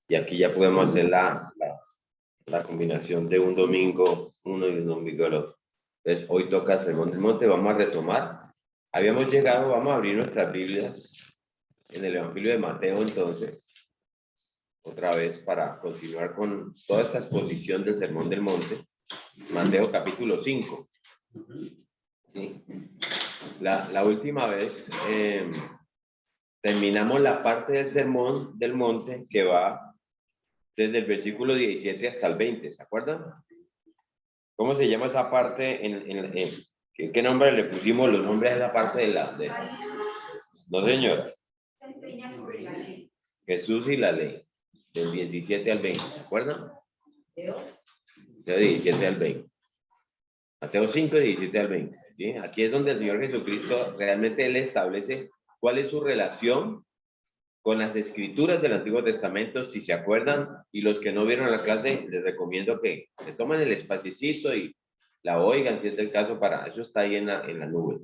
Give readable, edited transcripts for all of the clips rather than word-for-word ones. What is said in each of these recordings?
Y aquí ya podemos hacer la combinación de un domingo uno y un domingo el otro. Entonces, hoy toca Sermón del Monte, vamos a retomar. Habíamos llegado, vamos a abrir nuestras Biblias en el Evangelio de Mateo, entonces, otra vez para continuar con toda esta exposición del Sermón del Monte. Mateo capítulo 5. ¿Sí? La última vez terminamos la parte del Sermón del Monte que va desde el versículo 17 hasta el 20, ¿se acuerdan? ¿Cómo se llama esa parte? ¿Qué nombre le pusimos los nombres a esa parte de No, señora. Jesús y la ley, del 17 al 20, ¿se acuerdan? Del 17 al 20. Mateo 5, 17 al 20. ¿Sí? Aquí es donde el Señor Jesucristo realmente Él establece cuál es su relación con las escrituras del Antiguo Testamento, si se acuerdan, y los que no vieron la clase, les recomiendo que se tomen el espacito y la oigan, si es el caso, para eso está ahí en la nube.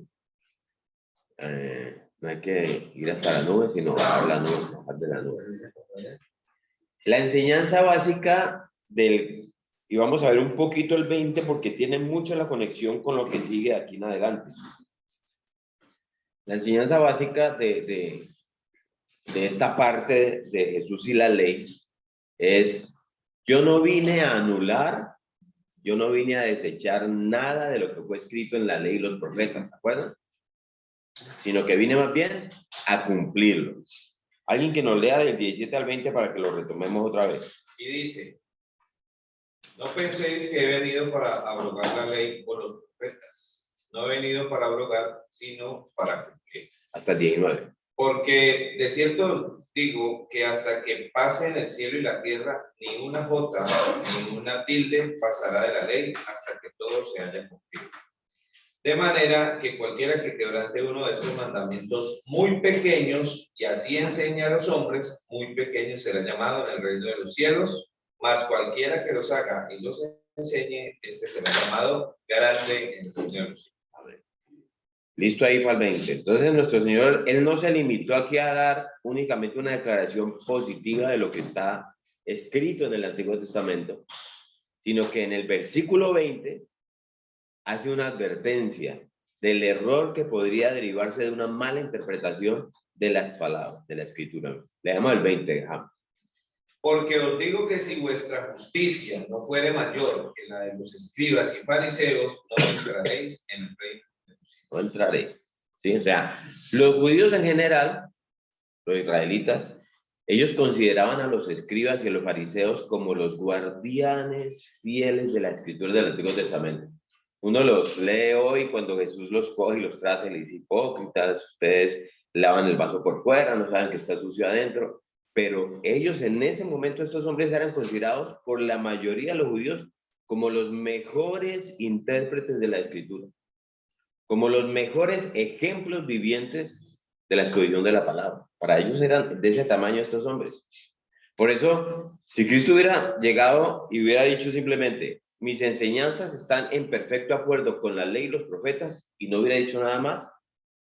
No hay que ir hasta la nube, sino bajar la nube, bajar de la nube. La enseñanza básica y vamos a ver un poquito el 20 porque tiene mucho la conexión con lo que sigue de aquí en adelante. La enseñanza básica de esta parte de Jesús y la ley es: yo no vine a anular, yo no vine a desechar nada de lo que fue escrito en la ley y los profetas, ¿se acuerdan? Sino que vine más bien a cumplirlo. Alguien que nos lea del 17 al 20 para que lo retomemos otra vez. Y dice: no penséis que he venido para abrogar la ley o los profetas. No he venido para abrogar, sino para cumplir. Hasta el 19. Porque de cierto digo que hasta que pasen el cielo y la tierra, ni una jota, ni una tilde pasará de la ley hasta que todo se haya cumplido. De manera que cualquiera que quebrante uno de estos mandamientos muy pequeños y así enseña a los hombres, muy pequeño será llamado en el reino de los cielos, mas cualquiera que los haga y los enseñe, este será llamado grande en el reino de los cielos. Listo ahí para el 20. Entonces nuestro Señor, Él no se limitó aquí a dar únicamente una declaración positiva de lo que está escrito en el Antiguo Testamento, sino que en el versículo 20 hace una advertencia del error que podría derivarse de una mala interpretación de las palabras, de la Escritura. Leamos el 20, dejamos. Porque os digo que si vuestra justicia no fuere mayor que la de los escribas y fariseos, no entraréis en el reino de los cielos. No entraréis. ¿Sí? O sea, los judíos en general, los israelitas, ellos consideraban a los escribas y a los fariseos como los guardianes fieles de la escritura del Antiguo Testamento. Uno los lee hoy cuando Jesús los coge y los trata y les dice: hipócritas, ustedes lavan el vaso por fuera, no saben que está sucio adentro. Pero ellos en ese momento, estos hombres eran considerados por la mayoría de los judíos como los mejores intérpretes de la escritura, como los mejores ejemplos vivientes de la exposición de la palabra. Para ellos eran de ese tamaño estos hombres. Por eso, si Cristo hubiera llegado y hubiera dicho simplemente: mis enseñanzas están en perfecto acuerdo con la ley y los profetas, y no hubiera dicho nada más,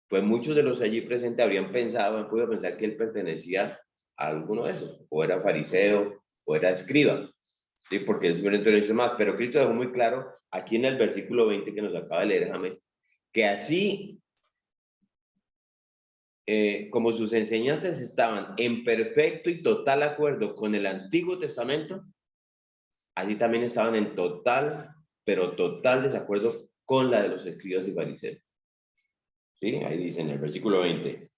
pues muchos de los allí presentes habrían podido pensar que él pertenecía a alguno de esos, o era fariseo, o era escriba, ¿sí? Porque él simplemente no dice más. Pero Cristo dejó muy claro aquí en el versículo 20 que nos acaba de leer James, que así como sus enseñanzas estaban en perfecto y total acuerdo con el Antiguo Testamento, así también estaban en total, pero total desacuerdo con la de los escribas y fariseos. ¿Sí? Ahí dice en el versículo 20: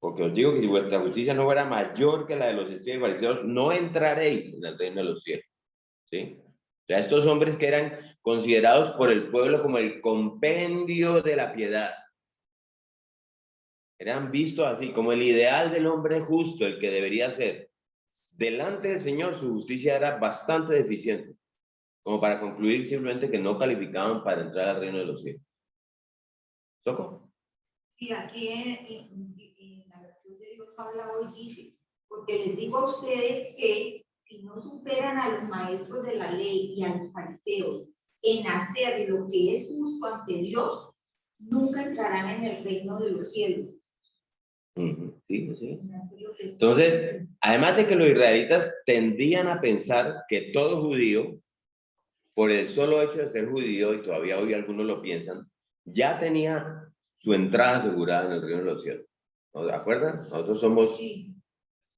porque os digo que si vuestra justicia no fuera mayor que la de los escribas y fariseos, no entraréis en el reino de los cielos. ¿Sí? O sea, estos hombres que eran considerados por el pueblo como el compendio de la piedad, eran vistos así como el ideal del hombre justo, el que debería ser. Delante del Señor su justicia era bastante deficiente, como para concluir simplemente que no calificaban para entrar al reino de los cielos. ¿Soco? Sí, aquí en la versión de Dios habla hoy, dice: porque les digo a ustedes que si no superan a los maestros de la ley y a los fariseos en hacer lo que es justo ante Dios, nunca entrarán en el reino de los cielos. Sí, sí. Entonces, además de que los israelitas tendían a pensar que todo judío, por el solo hecho de ser judío, y todavía hoy algunos lo piensan, ya tenía su entrada asegurada en el reino de los cielos. ¿No se acuerdan? Nosotros somos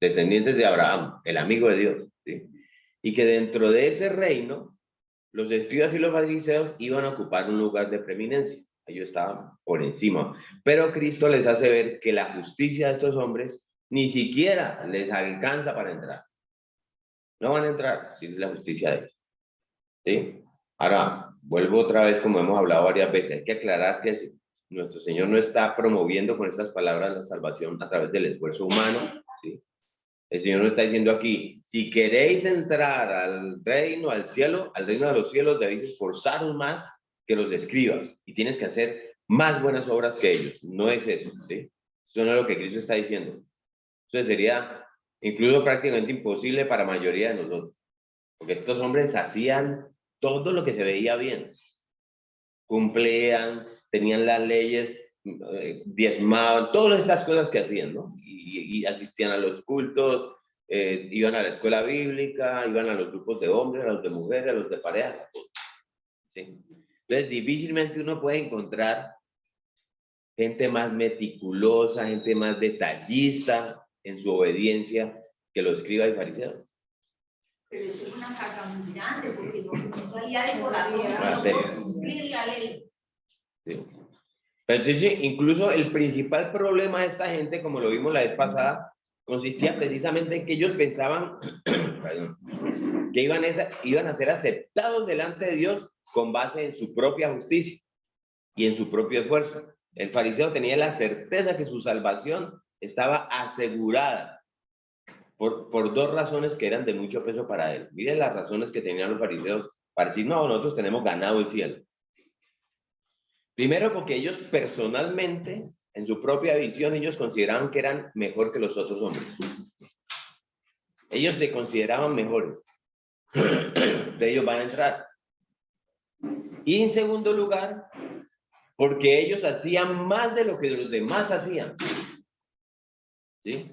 descendientes de Abraham, el amigo de Dios, ¿sí? Y que dentro de ese reino, los escribas y los fariseos iban a ocupar un lugar de preeminencia. Ellos estaban por encima. Pero Cristo les hace ver que la justicia de estos hombres ni siquiera les alcanza para entrar. No van a entrar si es la justicia de ellos. ¿Sí? Ahora, vuelvo otra vez, como hemos hablado varias veces, hay que aclarar que nuestro Señor no está promoviendo con estas palabras la salvación a través del esfuerzo humano, ¿sí? El Señor no está diciendo aquí, si queréis entrar al reino, al cielo, al reino de los cielos, debéis esforzaros más que los escribas y tienes que hacer más buenas obras que ellos. No es eso, ¿sí? Eso no es lo que Cristo está diciendo. Eso sería incluso prácticamente imposible para la mayoría de nosotros, porque estos hombres hacían todo lo que se veía bien. Cumplían, tenían las leyes, diezmaban, todas estas cosas que hacían, ¿no? Y asistían a los cultos, iban a la escuela bíblica, iban a los grupos de hombres, a los de mujeres, a los de parejas, ¿sí? Entonces, difícilmente uno puede encontrar gente más meticulosa, gente más detallista en su obediencia que los escribas y fariseos. Pero eso es una carga muy grande, porque no salía de corazón, no por cumplir la ley. Sí. Pero entonces, incluso el principal problema de esta gente, como lo vimos la vez pasada, consistía precisamente en que ellos pensaban que iban a ser aceptados delante de Dios con base en su propia justicia y en su propio esfuerzo. El fariseo tenía la certeza que su salvación estaba asegurada por dos razones que eran de mucho peso para él. Miren las razones que tenían los fariseos para decir, no, nosotros tenemos ganado el cielo. Primero, porque ellos personalmente, en su propia visión, ellos consideraban que eran mejor que los otros hombres. Ellos se consideraban mejores. De ellos van a entrar. Y en segundo lugar, porque ellos hacían más de lo que los demás hacían. ¿Sí?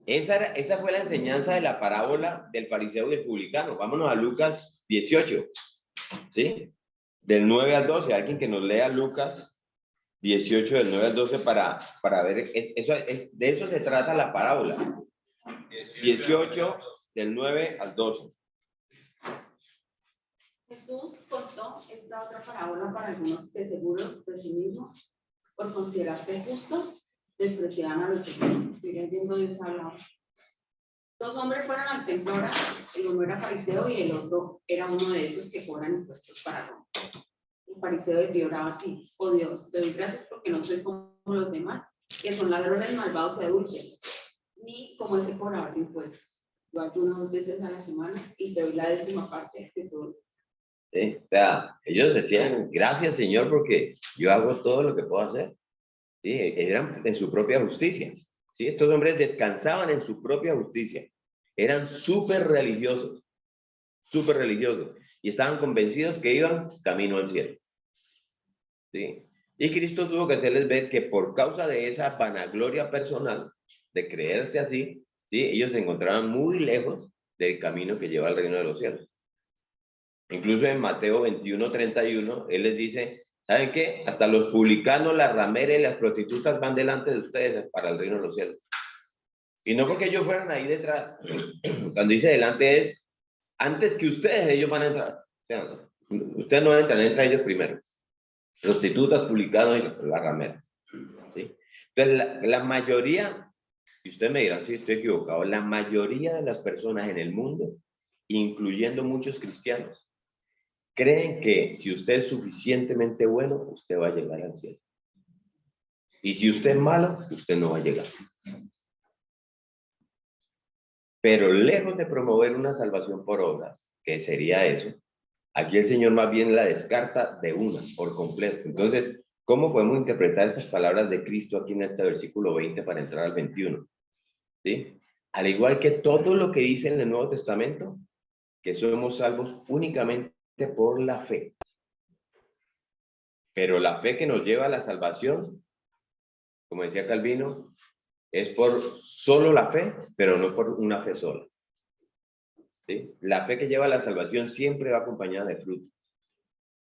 Esa fue la enseñanza de la parábola del fariseo y el publicano. Vámonos a Lucas 18. ¿Sí? Del 9 al 12. Alguien que nos lea Lucas 18 del 9 al 12 para ver, de eso se trata la parábola. 18 del 9 al 12. Jesús contó esta otra parábola para algunos que seguros de sí mismos, por considerarse justos, despreciaban a los demás. Miren, viendo Dios hablaba. Dos hombres fueron al templo a orar, el uno era fariseo y el otro era uno de esos que cobran impuestos para Roma. El fariseo de pie oraba así: oh Dios, te doy gracias porque no soy como los demás, que son ladrones, malvados y adúlteros, ni como ese cobrador de impuestos. Yo ayuno 2 veces a la semana y te doy la 10ª parte de todo. ¿Sí? O sea, ellos decían, gracias Señor, porque yo hago todo lo que puedo hacer. ¿Sí? Eran en su propia justicia. ¿Sí? Estos hombres descansaban en su propia justicia. Eran súper religiosos, y estaban convencidos que iban camino al cielo. ¿Sí? Y Cristo tuvo que hacerles ver que por causa de esa vanagloria personal, de creerse así, ¿sí? Ellos se encontraban muy lejos del camino que lleva al reino de los cielos. Incluso en Mateo 21:31, Él les dice, ¿saben qué? Hasta los publicanos, las rameras y las prostitutas van delante de ustedes para el reino de los cielos. Y no porque ellos fueran ahí detrás. Cuando dice delante es, antes que ustedes, ellos van a entrar. O sea, ustedes no entran, entran ellos primero. Prostitutas, publicanos y las rameras. ¿Sí? Entonces, la mayoría, y ustedes me dirán si estoy equivocado, la mayoría de las personas en el mundo, incluyendo muchos cristianos, creen que si usted es suficientemente bueno, usted va a llegar al cielo. Y si usted es malo, usted no va a llegar. Pero lejos de promover una salvación por obras, que sería eso, aquí el Señor más bien la descarta de una, por completo. Entonces, ¿cómo podemos interpretar estas palabras de Cristo aquí en este versículo 20 para entrar al 21? ¿Sí? Al igual que todo lo que dice en el Nuevo Testamento, que somos salvos únicamente por la fe. Pero la fe que nos lleva a la salvación, como decía Calvino, es por solo la fe, pero no por una fe sola. ¿Sí? La fe que lleva a la salvación siempre va acompañada de fruto.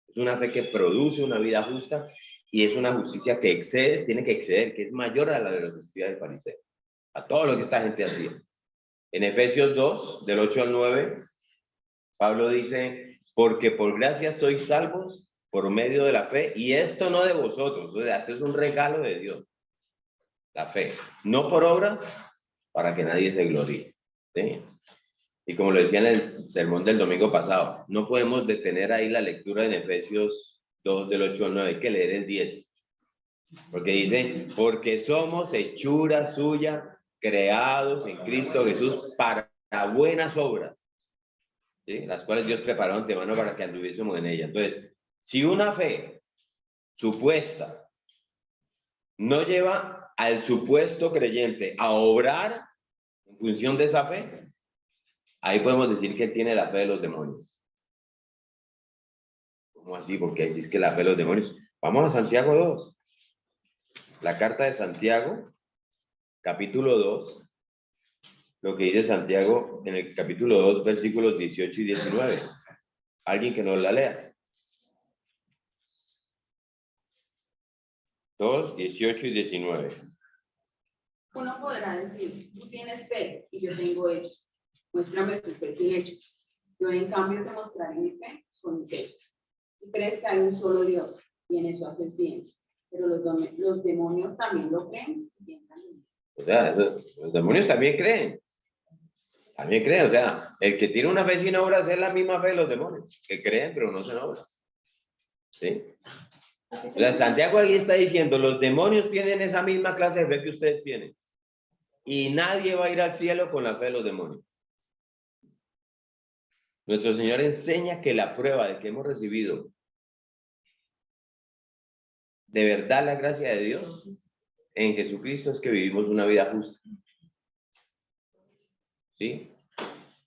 Es una fe que produce una vida justa y es una justicia que excede, tiene que exceder, que es mayor a la de los escribas y fariseos, a todo lo que esta gente hacía. En Efesios 2, del 8 al 9, Pablo dice, porque por gracia sois salvos por medio de la fe, y esto no de vosotros, o sea, esto es un regalo de Dios, la fe, no por obras, para que nadie se gloríe. ¿Sí? Y como lo decía en el sermón del domingo pasado, no podemos detener ahí la lectura en Efesios 2, del 8 al 9, hay que leer el 10. Porque dice, porque somos hechura suya, creados en Cristo Jesús para buenas obras, ¿sí? Las cuales Dios preparó antemano para que anduviésemos en ella. Entonces, si una fe supuesta no lleva al supuesto creyente a obrar en función de esa fe, ahí podemos decir que tiene la fe de los demonios. ¿Cómo así? Porque ahí sí es que la fe de los demonios. Vamos a Santiago 2. La carta de Santiago, capítulo 2. Lo que dice Santiago en el capítulo 2, versículos 18 y 19. Alguien que nos la lea. 2, 18 y 19. Uno podrá decir, tú tienes fe y yo tengo hechos. Muéstrame tu fe sin hechos. Yo en cambio te mostraré mi fe con mis hechos. Y crees que hay un solo Dios y en eso haces bien. Pero los demonios también lo creen y piensan en él. O sea, los demonios también creen. También creen. O sea, el que tiene una fe sin obras es la misma fe de los demonios, que creen pero no hacen obras. ¿Sí? O sea, Santiago ahí está diciendo, los demonios tienen esa misma clase de fe que ustedes tienen. Y nadie va a ir al cielo con la fe de los demonios. Nuestro Señor enseña que la prueba de que hemos recibido de verdad la gracia de Dios en Jesucristo es que vivimos una vida justa. ¿Sí?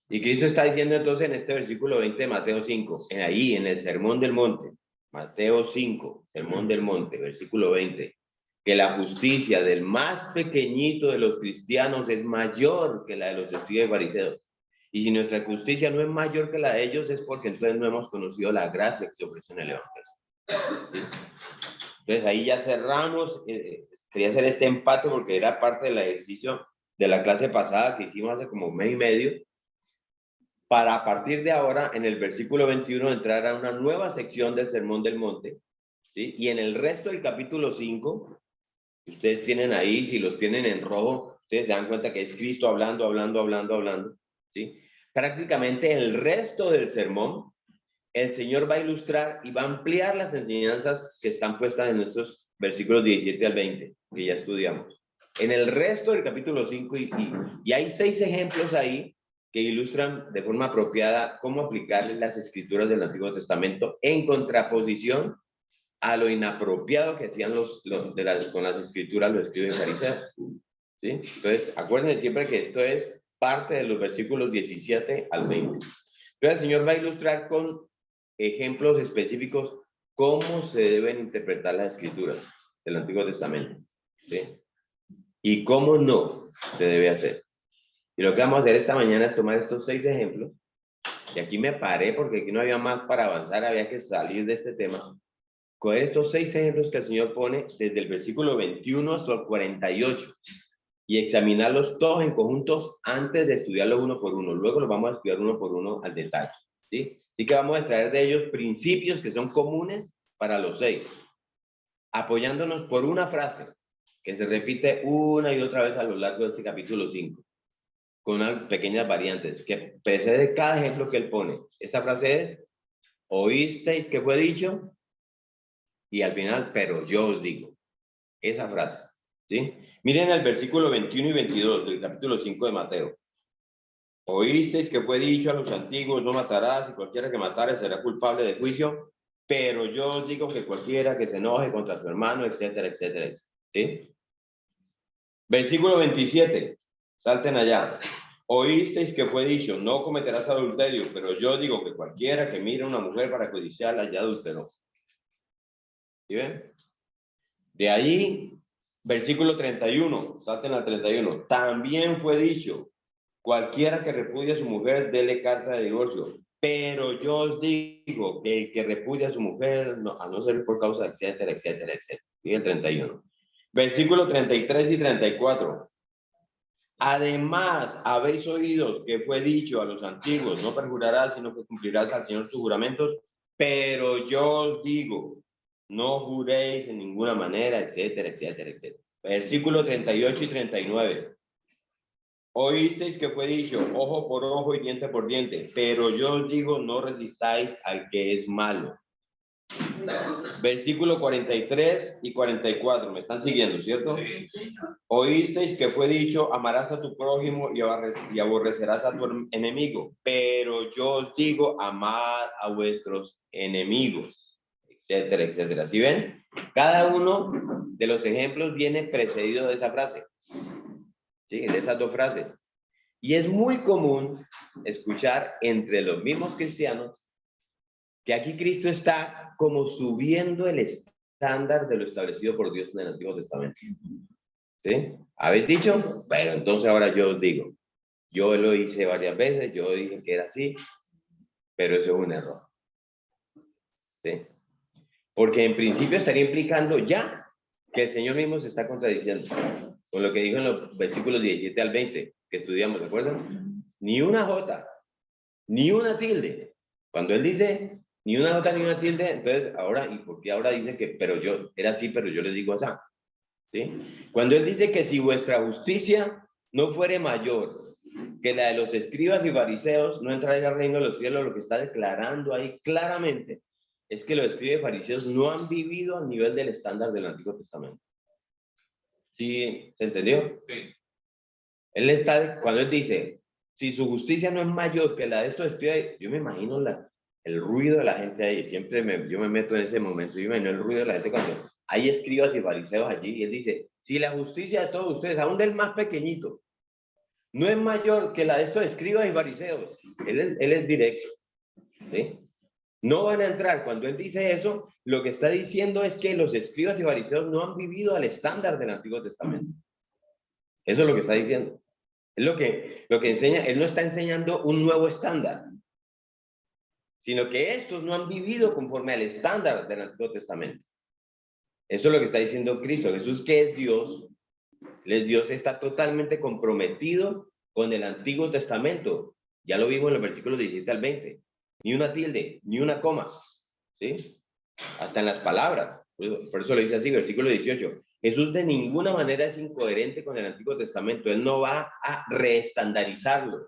Y Cristo está diciendo entonces en este versículo 20 de Mateo 5, ahí en el Sermón del Monte, Mateo 5, Sermón del Monte, versículo 20, que la justicia del más pequeñito de los cristianos es mayor que la de los escribas y fariseos. Y si nuestra justicia no es mayor que la de ellos, es porque entonces no hemos conocido la gracia que se ofrece en el Evangelio. Entonces ahí ya cerramos, quería hacer este empate porque era parte del ejercicio de la clase pasada que hicimos hace como un mes y medio, para a partir de ahora, en el versículo 21, entrar a una nueva sección del Sermón del Monte, ¿sí? Y en el resto del capítulo 5, que ustedes tienen ahí, si los tienen en rojo, ustedes se dan cuenta que es Cristo hablando, ¿sí? Prácticamente el resto del sermón, el Señor va a ilustrar y va a ampliar las enseñanzas que están puestas en estos versículos 17 al 20, que ya estudiamos. En el resto del capítulo 5, y hay 6 ejemplos ahí que ilustran de forma apropiada cómo aplicar las escrituras del Antiguo Testamento en contraposición a lo inapropiado que hacían con las escrituras los escribas y fariseos. ¿Sí? Entonces, acuérdense siempre que esto es parte de los versículos 17 al 20. Entonces, el Señor va a ilustrar con ejemplos específicos cómo se deben interpretar las escrituras del Antiguo Testamento. ¿Sí? Y cómo no se debe hacer. Y lo que vamos a hacer esta mañana es tomar estos 6 ejemplos. Y aquí me paré porque aquí no había más para avanzar, había que salir de este tema. Con estos 6 ejemplos que el Señor pone desde el versículo 21 hasta el 48 y examinarlos todos en conjuntos antes de estudiarlos uno por uno. Luego los vamos a estudiar uno por uno al detalle. ¿Sí? Así que vamos a extraer de ellos principios que son comunes para los 6, apoyándonos por una frase que se repite una y otra vez a lo largo de este capítulo 5, con unas pequeñas variantes que precede cada ejemplo que él pone. Esa frase es, oísteis que fue dicho, y al final, pero yo os digo. Esa frase, ¿sí? Miren el versículo 21 y 22 del capítulo 5 de Mateo. Oísteis que fue dicho a los antiguos, no matarás, y cualquiera que matare será culpable de juicio, pero yo os digo que cualquiera que se enoje contra su hermano, etcétera, etcétera, etcétera. ¿Sí? Versículo 27, salten allá. Oísteis que fue dicho, no cometerás adulterio, pero yo digo que cualquiera que mire a una mujer para codiciarla ya adulteró. ¿Sí ven? De ahí Versículo 31, salten al 31. También fue dicho, cualquiera que repudie a su mujer, dele carta de divorcio. Pero yo os digo que el que repudia a su mujer, no, a no ser por causa, etcétera, etcétera, etcétera. Y el 31. Versículo 33 y 34. Además, habéis oído que fue dicho a los antiguos, no perjurarás, sino que cumplirás al Señor tus juramentos. Pero yo os digo, no juréis en ninguna manera, etcétera, etcétera, etcétera. Versículo 38 y 39. Oísteis que fue dicho, ojo por ojo y diente por diente, pero yo os digo, no resistáis al que es malo. Versículo 43 y 44, me están siguiendo, ¿cierto? Sí. Oísteis que fue dicho, amarás a tu prójimo y aborrecerás a tu enemigo, pero yo os digo, amad a vuestros enemigos, etcétera, etcétera. ¿Sí ven? Cada uno de los ejemplos viene precedido de esa frase, ¿sí? De esas dos frases. Y es muy común escuchar entre los mismos cristianos que aquí Cristo está como subiendo el estándar de lo establecido por Dios en el Antiguo Testamento. ¿Sí? ¿Habéis dicho? Pero entonces ahora yo os digo, yo lo hice varias veces, yo dije que era así, pero eso es un error. ¿Sí? Porque en principio estaría implicando ya que el Señor mismo se está contradiciendo con lo que dijo en los versículos 17 al 20 que estudiamos, ¿de acuerdo? Ni una jota, ni una tilde. Cuando él dice ni una jota ni una tilde, entonces ahora, ¿y por qué ahora dice que, pero yo, era así, pero yo les digo así? ¿Sí? Cuando él dice que si vuestra justicia no fuere mayor que la de los escribas y fariseos, no entraréis al reino de los cielos, lo que está declarando ahí claramente es que los escribas y fariseos no han vivido al nivel del estándar del Antiguo Testamento. ¿Sí? ¿Se entendió? Sí. Él está, cuando él dice, si su justicia no es mayor que la de estos escribas, yo me imagino el ruido de la gente ahí, siempre yo me meto en ese momento, yo me imagino el ruido de la gente cuando hay escribas y fariseos allí, y él dice, si la justicia de todos ustedes, aún del más pequeñito, no es mayor que la de estos escribas y fariseos, él es directo, ¿sí? No van a entrar. Cuando él dice eso, lo que está diciendo es que los escribas y fariseos no han vivido al estándar del Antiguo Testamento. Eso es lo que está diciendo. Es lo que enseña, él no está enseñando un nuevo estándar, sino que estos no han vivido conforme al estándar del Antiguo Testamento. Eso es lo que está diciendo Cristo. Jesús, que es Dios, Dios, está totalmente comprometido con el Antiguo Testamento. Ya lo vimos en los versículos 17 al 20. Ni una tilde, ni una coma, ¿sí? Hasta en las palabras. Por eso lo dice así, versículo 18. Jesús de ninguna manera es incoherente con el Antiguo Testamento. Él no va a reestandarizarlo.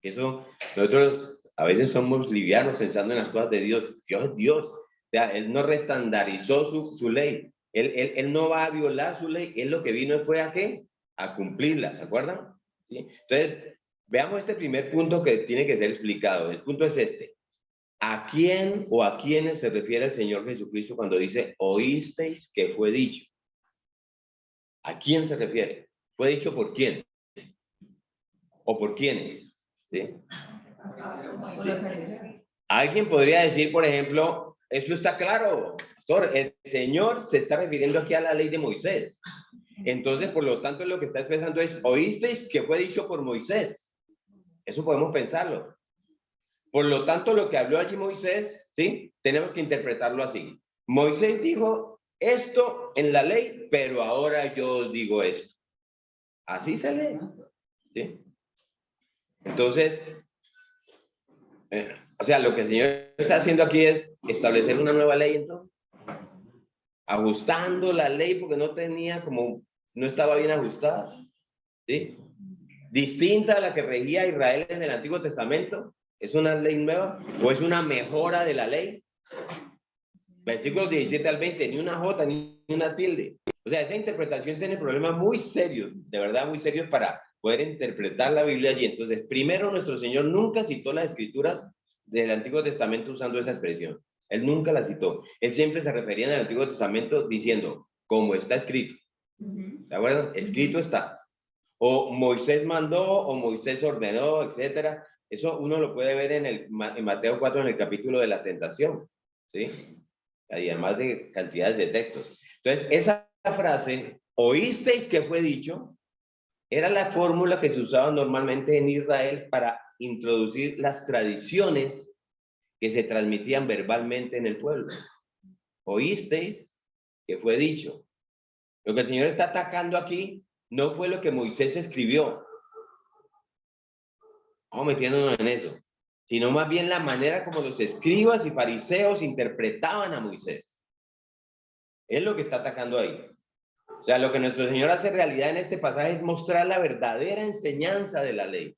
Eso, nosotros a veces somos livianos pensando en las cosas de Dios. Dios es Dios. O sea, él no reestandarizó su ley. Él no va a violar su ley. Él lo que vino fue a ¿qué? A cumplirla, ¿se acuerdan? ¿Sí? Entonces, veamos este primer punto que tiene que ser explicado. El punto es este. ¿A quién o a quiénes se refiere el Señor Jesucristo cuando dice, oísteis que fue dicho? ¿A quién se refiere? ¿Fue dicho por quién? ¿O por quiénes? ¿Sí? Alguien podría decir, por ejemplo, esto está claro, pastor, el Señor se está refiriendo aquí a la ley de Moisés. Entonces, por lo tanto, lo que está expresando es, oísteis que fue dicho por Moisés. Eso podemos pensarlo. Por lo tanto, lo que habló allí Moisés, ¿sí? Tenemos que interpretarlo así. Moisés dijo esto en la ley, pero ahora yo os digo esto. Así se lee, ¿sí? Entonces, o sea, lo que el Señor está haciendo aquí es establecer una nueva ley, entonces, ajustando la ley porque no estaba bien ajustada, ¿sí? Distinta a la que regía Israel en el Antiguo Testamento. ¿Es una ley nueva o es una mejora de la ley? Versículos 17 al 20, ni una jota, ni una tilde. O sea, esa interpretación tiene problemas muy serios, de verdad muy serios para poder interpretar la Biblia allí. Entonces, primero, nuestro Señor nunca citó las escrituras del Antiguo Testamento usando esa expresión. Él nunca la citó. Él siempre se refería en el Antiguo Testamento diciendo, como está escrito. ¿De acuerdo? Escrito está. O Moisés mandó, o Moisés ordenó, etcétera. Eso uno lo puede ver en Mateo 4, en el capítulo de la tentación, ¿sí? Y además de cantidades de textos. Entonces, esa frase oísteis que fue dicho, era la fórmula que se usaba normalmente en Israel para introducir las tradiciones que se transmitían verbalmente en el pueblo. Oísteis que fue dicho. Lo que el Señor está atacando aquí no fue lo que Moisés escribió. Vamos metiéndonos en eso. Sino más bien la manera como los escribas y fariseos interpretaban a Moisés. Es lo que está atacando ahí. O sea, lo que nuestro Señor hace realidad en este pasaje es mostrar la verdadera enseñanza de la ley.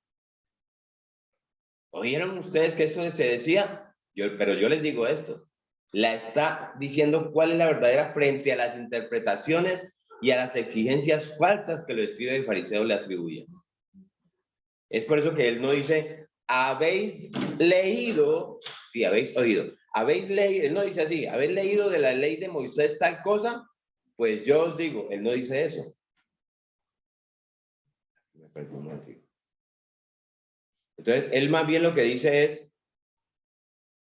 ¿Oyeron ustedes que eso se decía? Pero yo les digo esto. La está diciendo cuál es la verdadera frente a las interpretaciones y a las exigencias falsas que los escribas y fariseos le atribuyen. Es por eso que él no dice, habéis leído, sí, habéis oído, habéis leído, él no dice así, habéis leído de la ley de Moisés tal cosa, pues yo os digo, él no dice eso. Entonces, él más bien lo que dice es,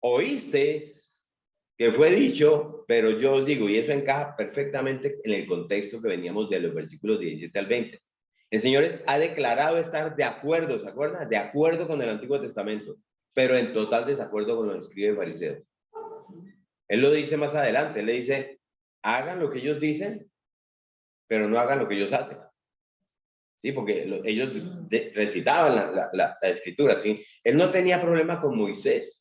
oísteis que fue dicho, pero yo os digo, y eso encaja perfectamente en el contexto que veníamos de los versículos 17 al 20. El Señor ha declarado estar de acuerdo, ¿se acuerdan? De acuerdo con el Antiguo Testamento, pero en total desacuerdo con los escribas y fariseos. Él lo dice más adelante, él le dice, hagan lo que ellos dicen, pero no hagan lo que ellos hacen. Sí, porque ellos recitaban la escritura, ¿sí? Él no tenía problema con Moisés,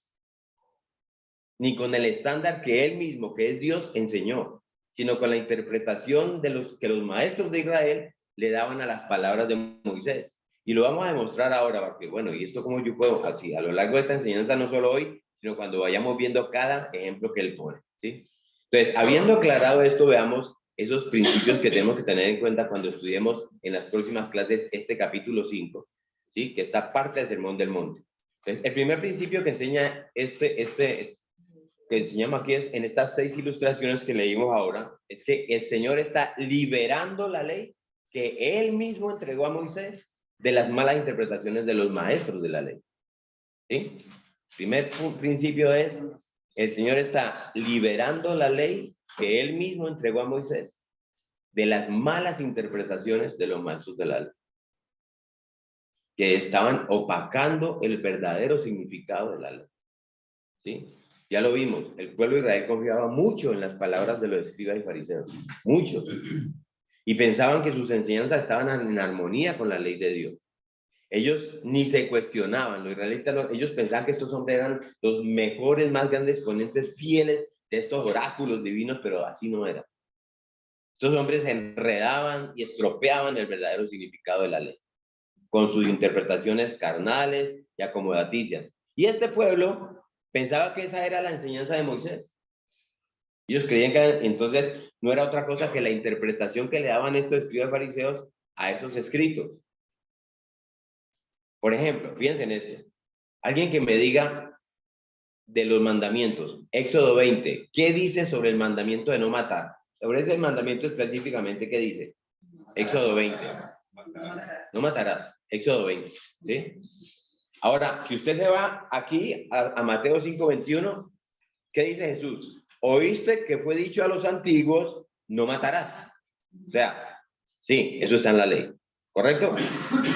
ni con el estándar que él mismo, que es Dios, enseñó, sino con la interpretación de los que los maestros de Israel le daban a las palabras de Moisés. Y lo vamos a demostrar ahora, porque bueno, ¿y esto cómo yo puedo? Así, a lo largo de esta enseñanza, no solo hoy, sino cuando vayamos viendo cada ejemplo que él pone, ¿sí? Entonces, habiendo aclarado esto, veamos esos principios que tenemos que tener en cuenta cuando estudiemos en las próximas clases este capítulo 5, ¿sí? Que está parte del Sermón del Monte. Entonces, el primer principio que enseña que enseñamos aquí es, en estas 6 ilustraciones que leímos ahora, es que el Señor está liberando la ley que Él mismo entregó a Moisés de las malas interpretaciones de los maestros de la ley. ¿Sí? Primer principio es, el Señor está liberando la ley que Él mismo entregó a Moisés de las malas interpretaciones de los maestros de la ley, que estaban opacando el verdadero significado de la ley. ¿Sí? Ya lo vimos, el pueblo de Israel confiaba mucho en las palabras de los escribas y fariseos, mucho, y pensaban que sus enseñanzas estaban en armonía con la ley de Dios. Ellos ni se cuestionaban, los israelitas, ellos pensaban que estos hombres eran los mejores, más grandes exponentes fieles de estos oráculos divinos, pero así no era. Estos hombres se enredaban y estropeaban el verdadero significado de la ley, con sus interpretaciones carnales y acomodaticias. Y este pueblo pensaba que esa era la enseñanza de Moisés. Ellos creían que entonces no era otra cosa que la interpretación que le daban estos escribas fariseos a esos escritos. Por ejemplo, piensen esto. Alguien que me diga de los mandamientos, Éxodo 20, ¿qué dice sobre el mandamiento de no matar? Sobre ese mandamiento específicamente, ¿qué dice? Éxodo 20. No matarás. Éxodo 20. ¿Sí? Ahora, si usted se va aquí a Mateo 5:21, ¿qué dice Jesús? Oíste que fue dicho a los antiguos, no matarás. O sea, sí, eso está en la ley, ¿correcto?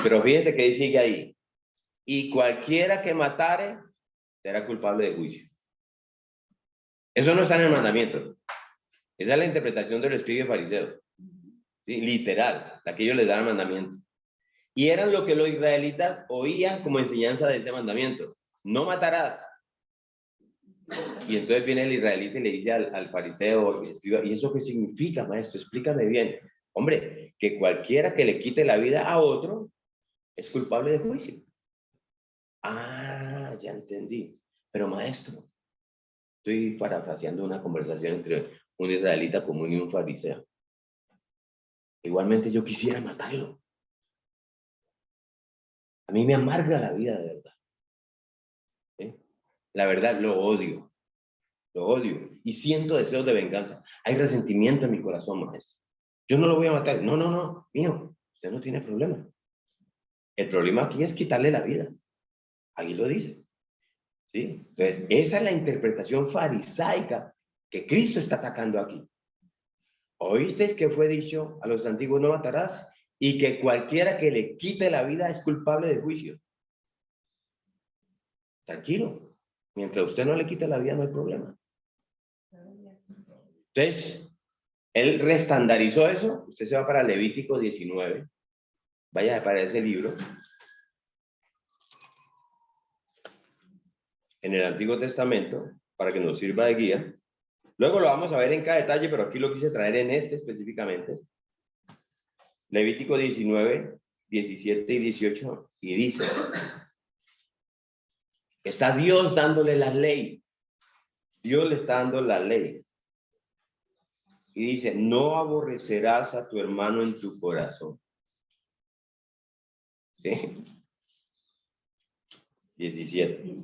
Pero fíjense que sigue ahí. Y cualquiera que matare será culpable de juicio. Eso no está en el mandamiento. Esa es la interpretación de los escribas fariseos. ¿Sí? Literal, la que ellos les dan el mandamiento. Y eran lo que los israelitas oían como enseñanza de ese mandamiento. No matarás. Y entonces viene el israelita y le dice al fariseo, ¿y eso qué significa, maestro? Explícame bien. Hombre, que cualquiera que le quite la vida a otro es culpable de juicio. Ah, ya entendí. Pero maestro, estoy parafraseando una conversación entre un israelita común y un fariseo. Igualmente yo quisiera matarlo. A mí me amarga la vida, de verdad. ¿Sí? La verdad, lo odio. Lo odio. Y siento deseos de venganza. Hay resentimiento en mi corazón, maestro. Yo no lo voy a matar. No, no, no. Mío, usted no tiene problema. El problema aquí es quitarle la vida. Ahí lo dice. ¿Sí? Entonces, esa es la interpretación farisaica que Cristo está atacando aquí. ¿Oísteis que fue dicho a los antiguos no matarás? Y que cualquiera que le quite la vida es culpable de juicio. Tranquilo. Mientras usted no le quite la vida, no hay problema. Entonces, él reestandarizó eso. Usted se va para Levítico 19. Vaya para ese libro. En el Antiguo Testamento, para que nos sirva de guía. Luego lo vamos a ver en cada detalle, pero aquí lo quise traer en este específicamente. Levítico 19, 17 y 18. Y dice, está Dios dándole la ley. Dios le está dando la ley. Y dice, no aborrecerás a tu hermano en tu corazón. ¿Sí? 17.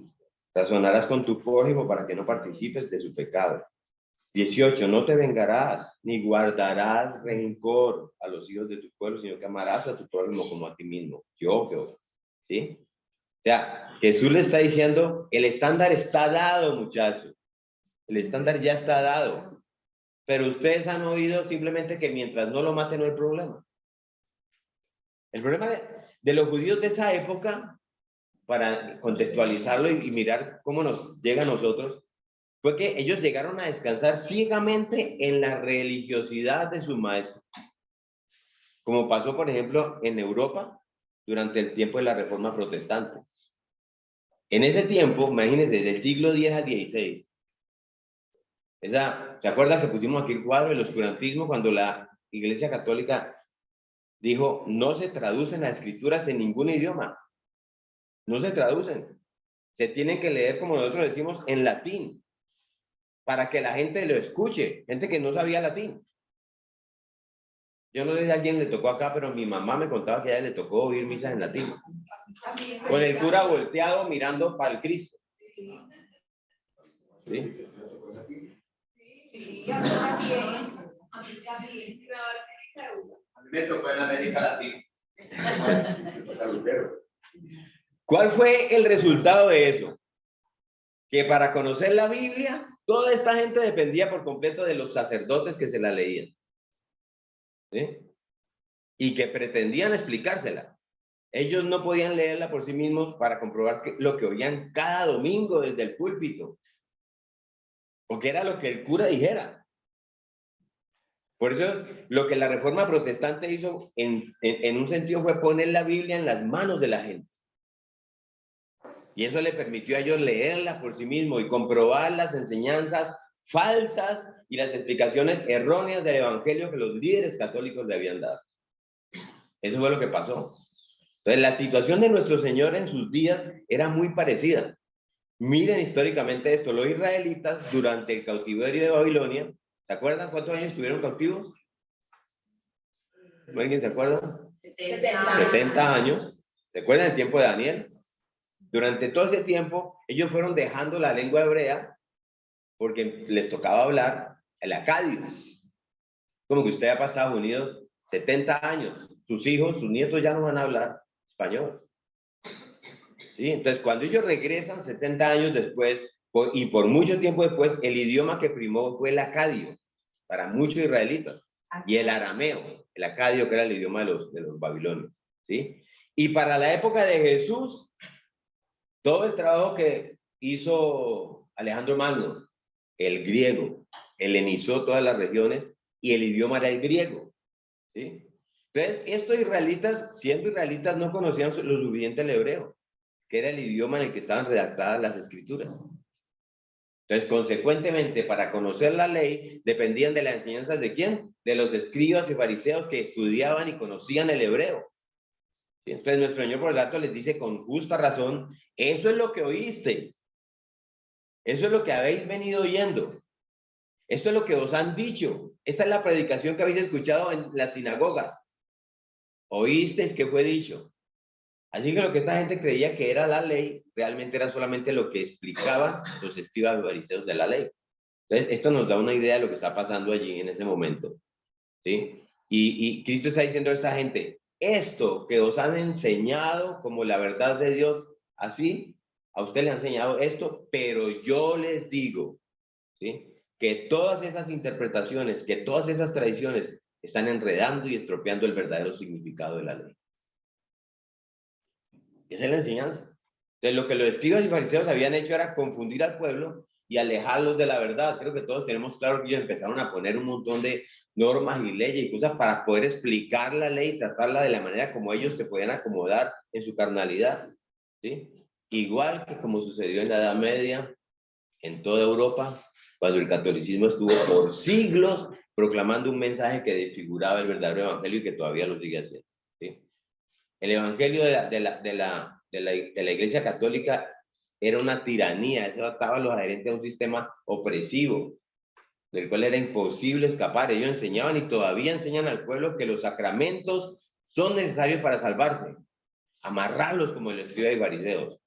Razonarás con tu prójimo para que no participes de su pecado. 18. No te vengarás, ni guardarás rencor a los hijos de tu pueblo, sino que amarás a tu prójimo como a ti mismo. Yo, Jehová. ¿Sí? O sea, Jesús le está diciendo, el estándar está dado, muchachos. El estándar ya está dado. Pero ustedes han oído simplemente que mientras no lo maten no hay problema. El problema de los judíos de esa época, para contextualizarlo y mirar cómo nos llega a nosotros, fue que ellos llegaron a descansar ciegamente en la religiosidad de sus maestros. Como pasó, por ejemplo, en Europa durante el tiempo de la Reforma Protestante. En ese tiempo, imagínense, del siglo X al XVI, ¿se acuerdan que pusimos aquí el cuadro del oscurantismo cuando la Iglesia Católica dijo, no se traducen las escrituras en ningún idioma? No se traducen. Se tienen que leer, como nosotros decimos, en latín, para que la gente lo escuche, gente que no sabía latín. Yo no sé si a alguien le tocó acá, pero mi mamá me contaba que a ella le tocó oír misas en latín. Con el cura volteado mirando para el Cristo. ¿Sí? A mí me tocó en América Latina. ¿Cuál fue el resultado de eso? Que para conocer la Biblia, toda esta gente dependía por completo de los sacerdotes que se la leían. ¿Sí? Y que pretendían explicársela. Ellos no podían leerla por sí mismos para comprobar lo que oían cada domingo desde el púlpito. Porque era lo que el cura dijera. Por eso lo que la Reforma Protestante hizo en un sentido fue poner la Biblia en las manos de la gente. Y eso le permitió a ellos leerla por sí mismos y comprobar las enseñanzas falsas y las explicaciones erróneas del evangelio que los líderes católicos le habían dado. Eso fue lo que pasó. Entonces, la situación de nuestro Señor en sus días era muy parecida. Miren históricamente esto. Los israelitas, durante el cautiverio de Babilonia, ¿se acuerdan cuántos años estuvieron cautivos? ¿Alguien se acuerda? 70 años. ¿Se acuerdan el tiempo de Daniel? Durante todo ese tiempo, ellos fueron dejando la lengua hebrea porque les tocaba hablar el acadio. Como que usted va para Estados Unidos 70 años, sus hijos, sus nietos ya no van a hablar español. ¿Sí? Entonces, cuando ellos regresan 70 años después, y por mucho tiempo después, el idioma que primó fue el acadio, para muchos israelitas, y el arameo, el acadio, que era el idioma de los babilonios. ¿Sí? Y para la época de Jesús, todo el trabajo que hizo Alejandro Magno, el griego, helenizó todas las regiones y el idioma era el griego. ¿Sí? Entonces, estos israelitas, siendo israelitas, no conocían lo suficiente el hebreo, que era el idioma en el que estaban redactadas las escrituras. Entonces, consecuentemente, para conocer la ley, dependían de las enseñanzas de ¿quién? De los escribas y fariseos que estudiaban y conocían el hebreo. Entonces nuestro Señor por el tanto les dice con justa razón, eso es lo que oísteis, eso es lo que habéis venido oyendo, eso es lo que os han dicho, esa es la predicación que habéis escuchado en las sinagogas, oísteis que fue dicho. Así que lo que esta gente creía que era la ley, realmente era solamente lo que explicaban los escribas y fariseos de la ley. Entonces esto nos da una idea de lo que está pasando allí en ese momento, ¿sí? Y Cristo está diciendo a esta gente, esto que os han enseñado como la verdad de Dios, así, a usted le han enseñado esto, pero yo les digo, ¿sí? que todas esas interpretaciones, que todas esas tradiciones están enredando y estropeando el verdadero significado de la ley. Esa es la enseñanza. Entonces, lo que los escribas y fariseos habían hecho era confundir al pueblo y alejarlos de la verdad. Creo que todos tenemos claro que ellos empezaron a poner un montón de normas y leyes y cosas para poder explicar la ley y tratarla de la manera como ellos se podían acomodar en su carnalidad, ¿sí? Igual que como sucedió en la Edad Media, en toda Europa, cuando el catolicismo estuvo por siglos proclamando un mensaje que desfiguraba el verdadero evangelio y que todavía lo sigue haciendo, ¿sí? El evangelio de la Iglesia Católica era una tiranía, eso ataba a los adherentes a un sistema opresivo, del cual era imposible escapar. Ellos enseñaban y todavía enseñan al pueblo que los sacramentos son necesarios para salvarse, amarrarlos como el escriba y fariseos.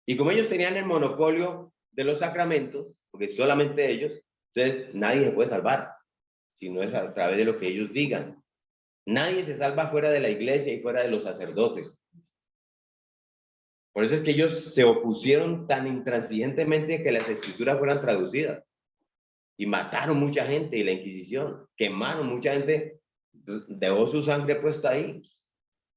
Y como ellos tenían el monopolio de los sacramentos, porque solamente ellos, entonces nadie se puede salvar, si no es a través de lo que ellos digan. Nadie se salva fuera de la iglesia y fuera de los sacerdotes. Por eso es que ellos se opusieron tan intransigentemente a que las escrituras fueran traducidas. Y mataron mucha gente, y la Inquisición, quemaron mucha gente, dejó su sangre puesta ahí,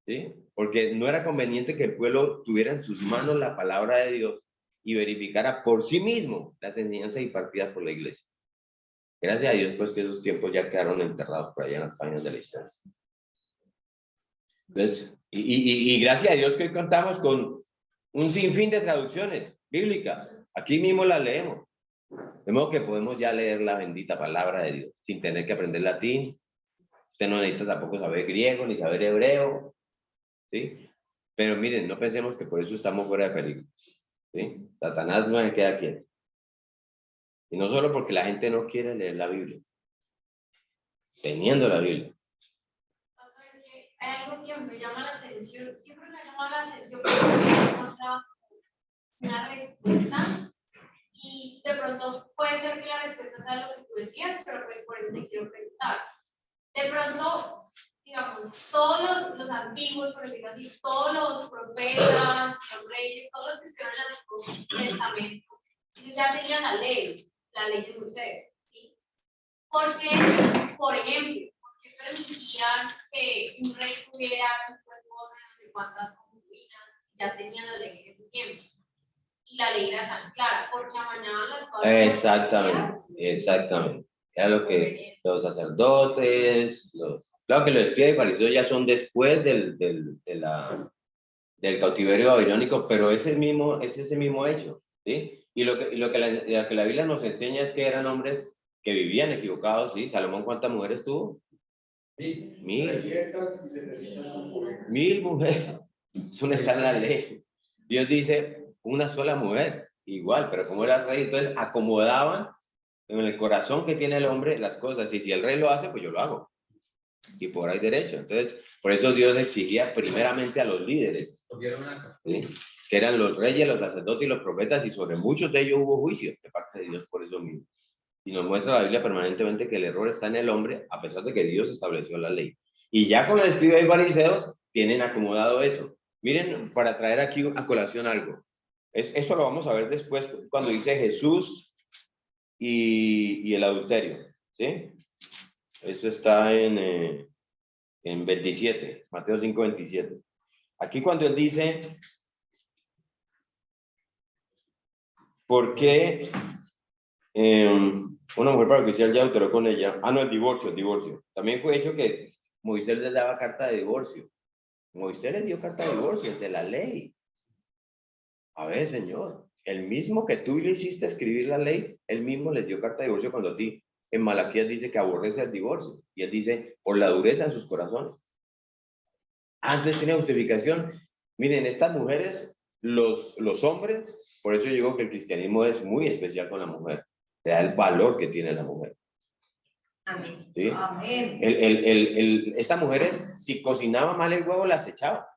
¿sí? Porque no era conveniente que el pueblo tuviera en sus manos la palabra de Dios y verificara por sí mismo las enseñanzas impartidas por la iglesia. Gracias a Dios, pues, que esos tiempos ya quedaron enterrados por allá en las páginas de la historia. Entonces, y gracias a Dios que hoy contamos con un sinfín de traducciones bíblicas. Aquí mismo las leemos. De modo que podemos ya leer la bendita palabra de Dios sin tener que aprender latín. Usted no necesita tampoco saber griego ni saber hebreo, ¿sí? Pero miren, no pensemos que por eso estamos fuera de peligro, ¿sí? Satanás no se queda quieto. Y no solo porque la gente no quiere leer la Biblia, teniendo la Biblia. Hay algo que me llama la atención, siempre me ha llamado la atención porque no encontrado una respuesta y de pronto puede ser que la respuesta sea lo que tú decías, pero pues por eso te quiero preguntar. De pronto, digamos, todos los antiguos, por decirlo así, todos los profetas, los reyes, todos los que escribieron el Antiguo Testamento, ellos ya tenían la ley de Moisés, ¿sí? Porque, por ejemplo, que permitían que un rey tuviera 5 esposas, no sé cuántas concubinas, ya tenían la ley en ese tiempo. Y la ley era tan clara, porque amañaban las cosas. Exactamente. Era lo que los sacerdotes, claro que los escribas y fariseos ya son después del cautiverio babilónico, pero es ese mismo hecho, ¿sí? Y lo que la Biblia nos enseña es que eran hombres que vivían equivocados, ¿sí? Salomón, ¿cuántas mujeres tuvo? 1000 mujeres. Eso no está en la ley. Dios dice una sola mujer, igual, pero como era rey, entonces acomodaban en el corazón que tiene el hombre las cosas. Y si el rey lo hace, pues yo lo hago. Y por ahí derecho. Entonces, por eso Dios exigía primeramente a los líderes, ¿sí? Que eran los reyes, los sacerdotes y los profetas, y sobre muchos de ellos hubo juicio de parte de Dios por eso mismo. Y nos muestra la Biblia permanentemente que el error está en el hombre, a pesar de que Dios estableció la ley. Y ya con los escribas y fariseos tienen acomodado eso. Miren, para traer aquí a colación algo. Esto lo vamos a ver después cuando dice Jesús y el adulterio, ¿sí? Esto está en 27, Mateo 5, 27. Aquí cuando él dice, ¿por qué una mujer paraoficial ya adulteró con ella? Ah, no, el divorcio. También fue hecho que Moisés les daba carta de divorcio. Moisés les dio carta de divorcio, de la ley. A ver, Señor, el mismo que tú le hiciste escribir la ley, él mismo les dio carta de divorcio cuando a ti en Malaquías dice que aborrece el divorcio. Y él dice, por la dureza de sus corazones. Antes tiene justificación. Miren, estas mujeres, los hombres, por eso yo digo que el cristianismo es muy especial con la mujer. Te da el valor que tiene la mujer. Amén. ¿Sí? Amén. Estas mujeres, si cocinaba mal el huevo, las echaba.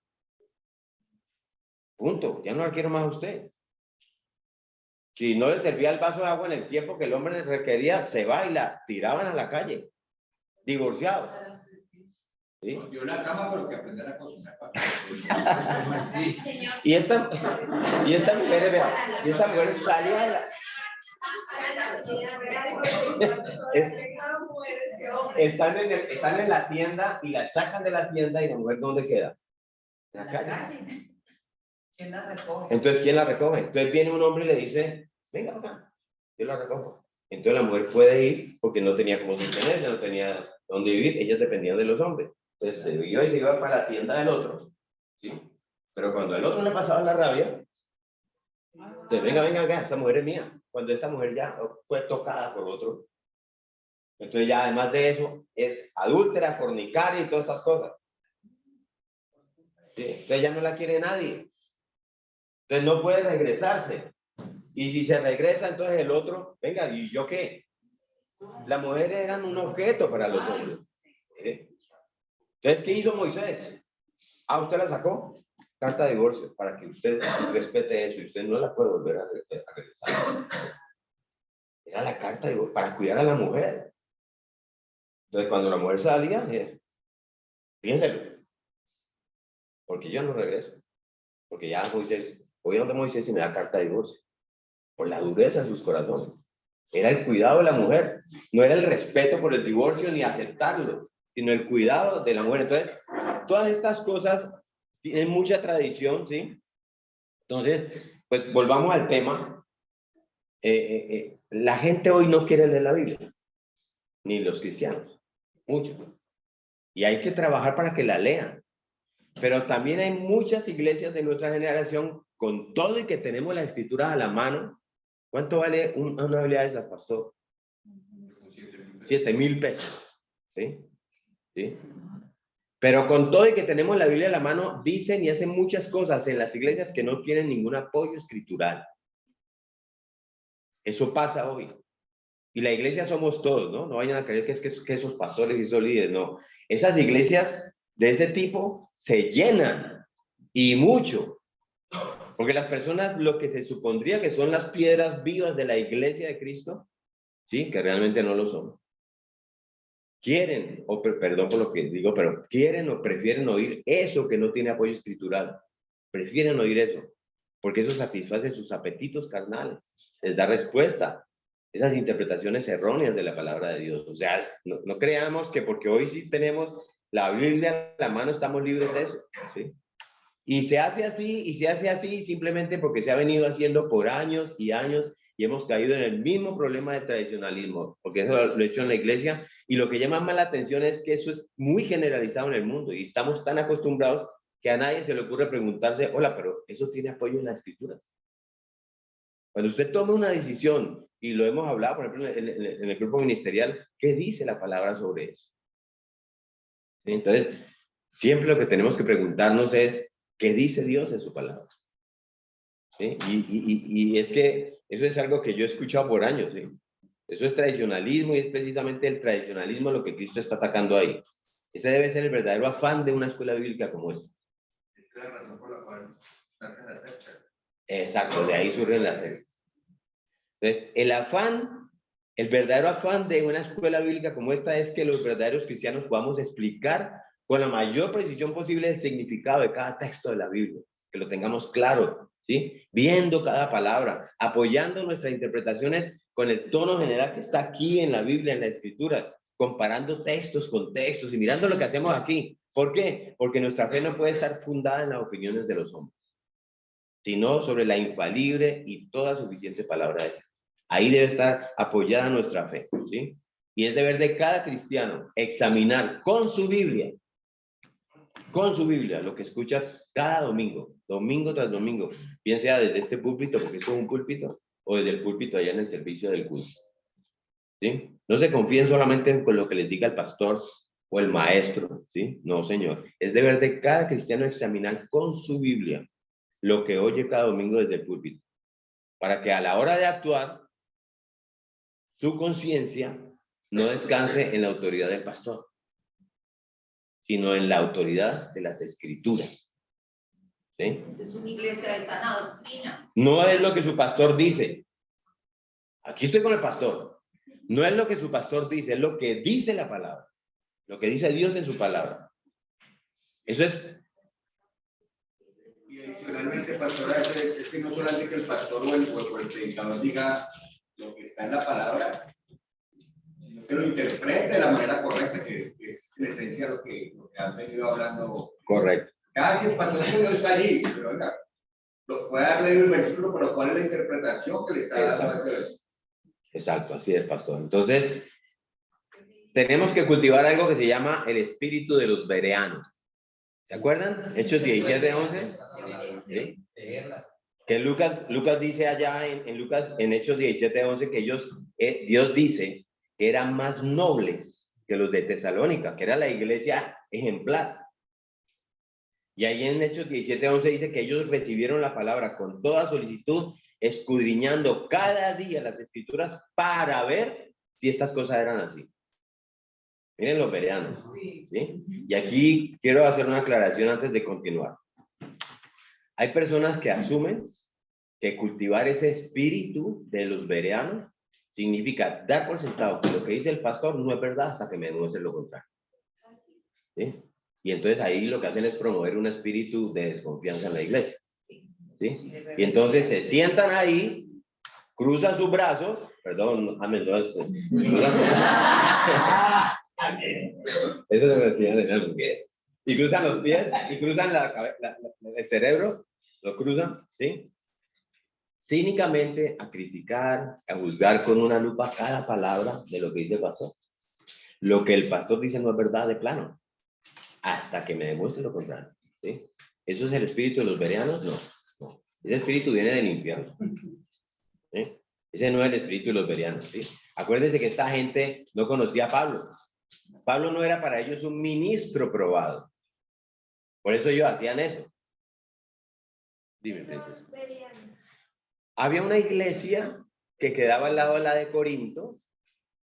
Punto. Ya no la quiero más a usted. Si no le servía el vaso de agua en el tiempo que el hombre requería, se va y la tiraban a la calle. Divorciado. ¿Sí? Yo la cama, pero que aprender a cocinar. Y esta mujer, vea, y esta mujer salía de la... Están en la tienda y la sacan de la tienda y la mujer ¿dónde queda? En la calle. ¿Quién la recoge? Entonces, ¿quién la recoge? Entonces viene un hombre y le dice, venga acá, yo la recojo. Entonces la mujer puede ir porque no tenía cómo sostenerse, no tenía dónde vivir, ellas dependían de los hombres. Entonces se iba y se iba para la tienda del otro, ¿sí? Pero cuando al otro le pasaba la rabia, entonces venga acá, esa mujer es mía. Cuando esta mujer ya fue tocada por otro, entonces ya además de eso, es adúltera, fornicaria y todas estas cosas. ¿Sí? Entonces ya no la quiere nadie. Entonces no puede regresarse. Y si se regresa, entonces el otro, venga, ¿y yo qué? Las mujeres eran un objeto para los hombres. ¿Sí? Entonces, ¿qué hizo Moisés? Usted la sacó. Carta de divorcio, para que usted respete eso y usted no la puede volver a regresar. Era la carta de divorcio para cuidar a la mujer. Entonces, cuando la mujer salía, piénselo, porque yo no regreso. Porque ya Moisés, voy a donde Moisés y me da carta de divorcio. Por la dureza de sus corazones. Era el cuidado de la mujer. No era el respeto por el divorcio ni aceptarlo, sino el cuidado de la mujer. Entonces, todas estas cosas tienen mucha tradición, ¿sí? Entonces, pues volvamos al tema. La gente hoy no quiere leer la Biblia, ni los cristianos, mucho. Y hay que trabajar para que la lean. Pero también hay muchas iglesias de nuestra generación, con todo y que tenemos las escrituras a la mano. ¿Cuánto vale una Biblia de esas, pastor? 7,000 pesos. ¿Sí? ¿Sí? Pero con todo y que tenemos la Biblia a la mano, dicen y hacen muchas cosas en las iglesias que no tienen ningún apoyo escritural. Eso pasa hoy. Y la iglesia somos todos, ¿no? No vayan a creer que que esos pastores y esos líderes, no. Esas iglesias de ese tipo se llenan, y mucho. Porque las personas, lo que se supondría que son las piedras vivas de la iglesia de Cristo, ¿sí? Que realmente no lo son. Quieren, perdón por lo que digo, pero quieren o prefieren oír eso que no tiene apoyo escritural. Prefieren oír eso, porque eso satisface sus apetitos carnales, les da respuesta. Esas interpretaciones erróneas de la palabra de Dios. O sea, no creamos que porque hoy sí tenemos la Biblia a la mano estamos libres de eso, ¿sí? Y se hace así simplemente porque se ha venido haciendo por años y años y hemos caído en el mismo problema de tradicionalismo, porque eso lo he hecho en la iglesia, y lo que llama más la atención es que eso es muy generalizado en el mundo y estamos tan acostumbrados que a nadie se le ocurre preguntarse, hola, pero ¿eso tiene apoyo en la escritura? Cuando usted toma una decisión, y lo hemos hablado, por ejemplo, en el grupo ministerial, ¿qué dice la palabra sobre eso? ¿Sí? Entonces, siempre lo que tenemos que preguntarnos es, ¿qué dice Dios en su palabra? ¿Sí? Y es que eso es algo que yo he escuchado por años, ¿sí? Eso es tradicionalismo y es precisamente el tradicionalismo lo que Cristo está atacando ahí. Ese debe ser el verdadero afán de una escuela bíblica como esta. Es la razón por la cual nacen las sectas. Exacto, de ahí surgen las sectas. Entonces, el verdadero afán de una escuela bíblica como esta es que los verdaderos cristianos podamos explicar con la mayor precisión posible el significado de cada texto de la Biblia, que lo tengamos claro, ¿sí? Viendo cada palabra, apoyando nuestras interpretaciones con el tono general que está aquí en la Biblia, en la Escritura, comparando textos con textos y mirando lo que hacemos aquí. ¿Por qué? Porque nuestra fe no puede estar fundada en las opiniones de los hombres, sino sobre la infalible y toda suficiente palabra de Dios. Ahí debe estar apoyada nuestra fe, ¿sí? Y es deber de cada cristiano examinar con su Biblia, lo que escucha cada domingo, domingo tras domingo, bien sea desde este púlpito, porque esto es un púlpito, o desde el púlpito allá en el servicio del culto, ¿sí? No se confíen solamente con lo que les diga el pastor o el maestro, ¿sí? No, señor. Es deber de cada cristiano examinar con su Biblia lo que oye cada domingo desde el púlpito, para que a la hora de actuar, su conciencia no descanse en la autoridad del pastor, sino en la autoridad de las escrituras. ¿Sí? Es una iglesia de sana doctrina. No es lo que su pastor dice. Aquí estoy con el pastor. No es lo que su pastor dice, es lo que dice la palabra. Lo que dice Dios en su palabra. Eso es. Y adicionalmente, pastora, es que no solamente que el pastor o el predicador diga lo que está en la palabra, sino que lo interprete de la manera correcta, que es en esencia lo que han venido hablando. Correcto. Casi el pastor no está allí, pero venga, lo puede dar leído el versículo, pero ¿cuál es la interpretación que le está dando a ese versículo? Exacto, así es, pastor. Entonces, tenemos que cultivar algo que se llama el espíritu de los bereanos. ¿Se acuerdan? Hechos 17:11. ¿Sí? Que Lucas dice allá en Lucas, en Hechos 17:11, que Dios dice que eran más nobles que los de Tesalónica, que era la iglesia ejemplar. Y ahí en Hechos 17:11 dice que ellos recibieron la palabra con toda solicitud, escudriñando cada día las escrituras para ver si estas cosas eran así. Miren los bereanos, ¿sí? Y aquí quiero hacer una aclaración antes de continuar. Hay personas que asumen que cultivar ese espíritu de los bereanos significa dar por sentado que lo que dice el pastor no es verdad hasta que me demuestre lo contrario. ¿Sí? Y entonces ahí lo que hacen es promover un espíritu de desconfianza en la iglesia. ¿Sí? Y entonces se sientan ahí, cruzan sus brazos, perdón, amén, cruzan sus brazos. Eso se me decía en los pies. Y cruzan los pies, y cruzan el cerebro, lo cruzan, ¿sí? Cínicamente a criticar, a juzgar con una lupa cada palabra de lo que dice el pastor. Lo que el pastor dice no es verdad de plano, hasta que me demuestre lo contrario, ¿sí? ¿Eso es el espíritu de los bereanos? No. Ese espíritu viene del infierno, ¿sí? Ese no es el espíritu de los bereanos, ¿sí? Acuérdense que esta gente no conocía a Pablo. Pablo no era para ellos un ministro probado. Por eso ellos hacían eso. Dime, princesa. Había una iglesia que quedaba al lado de la de Corinto,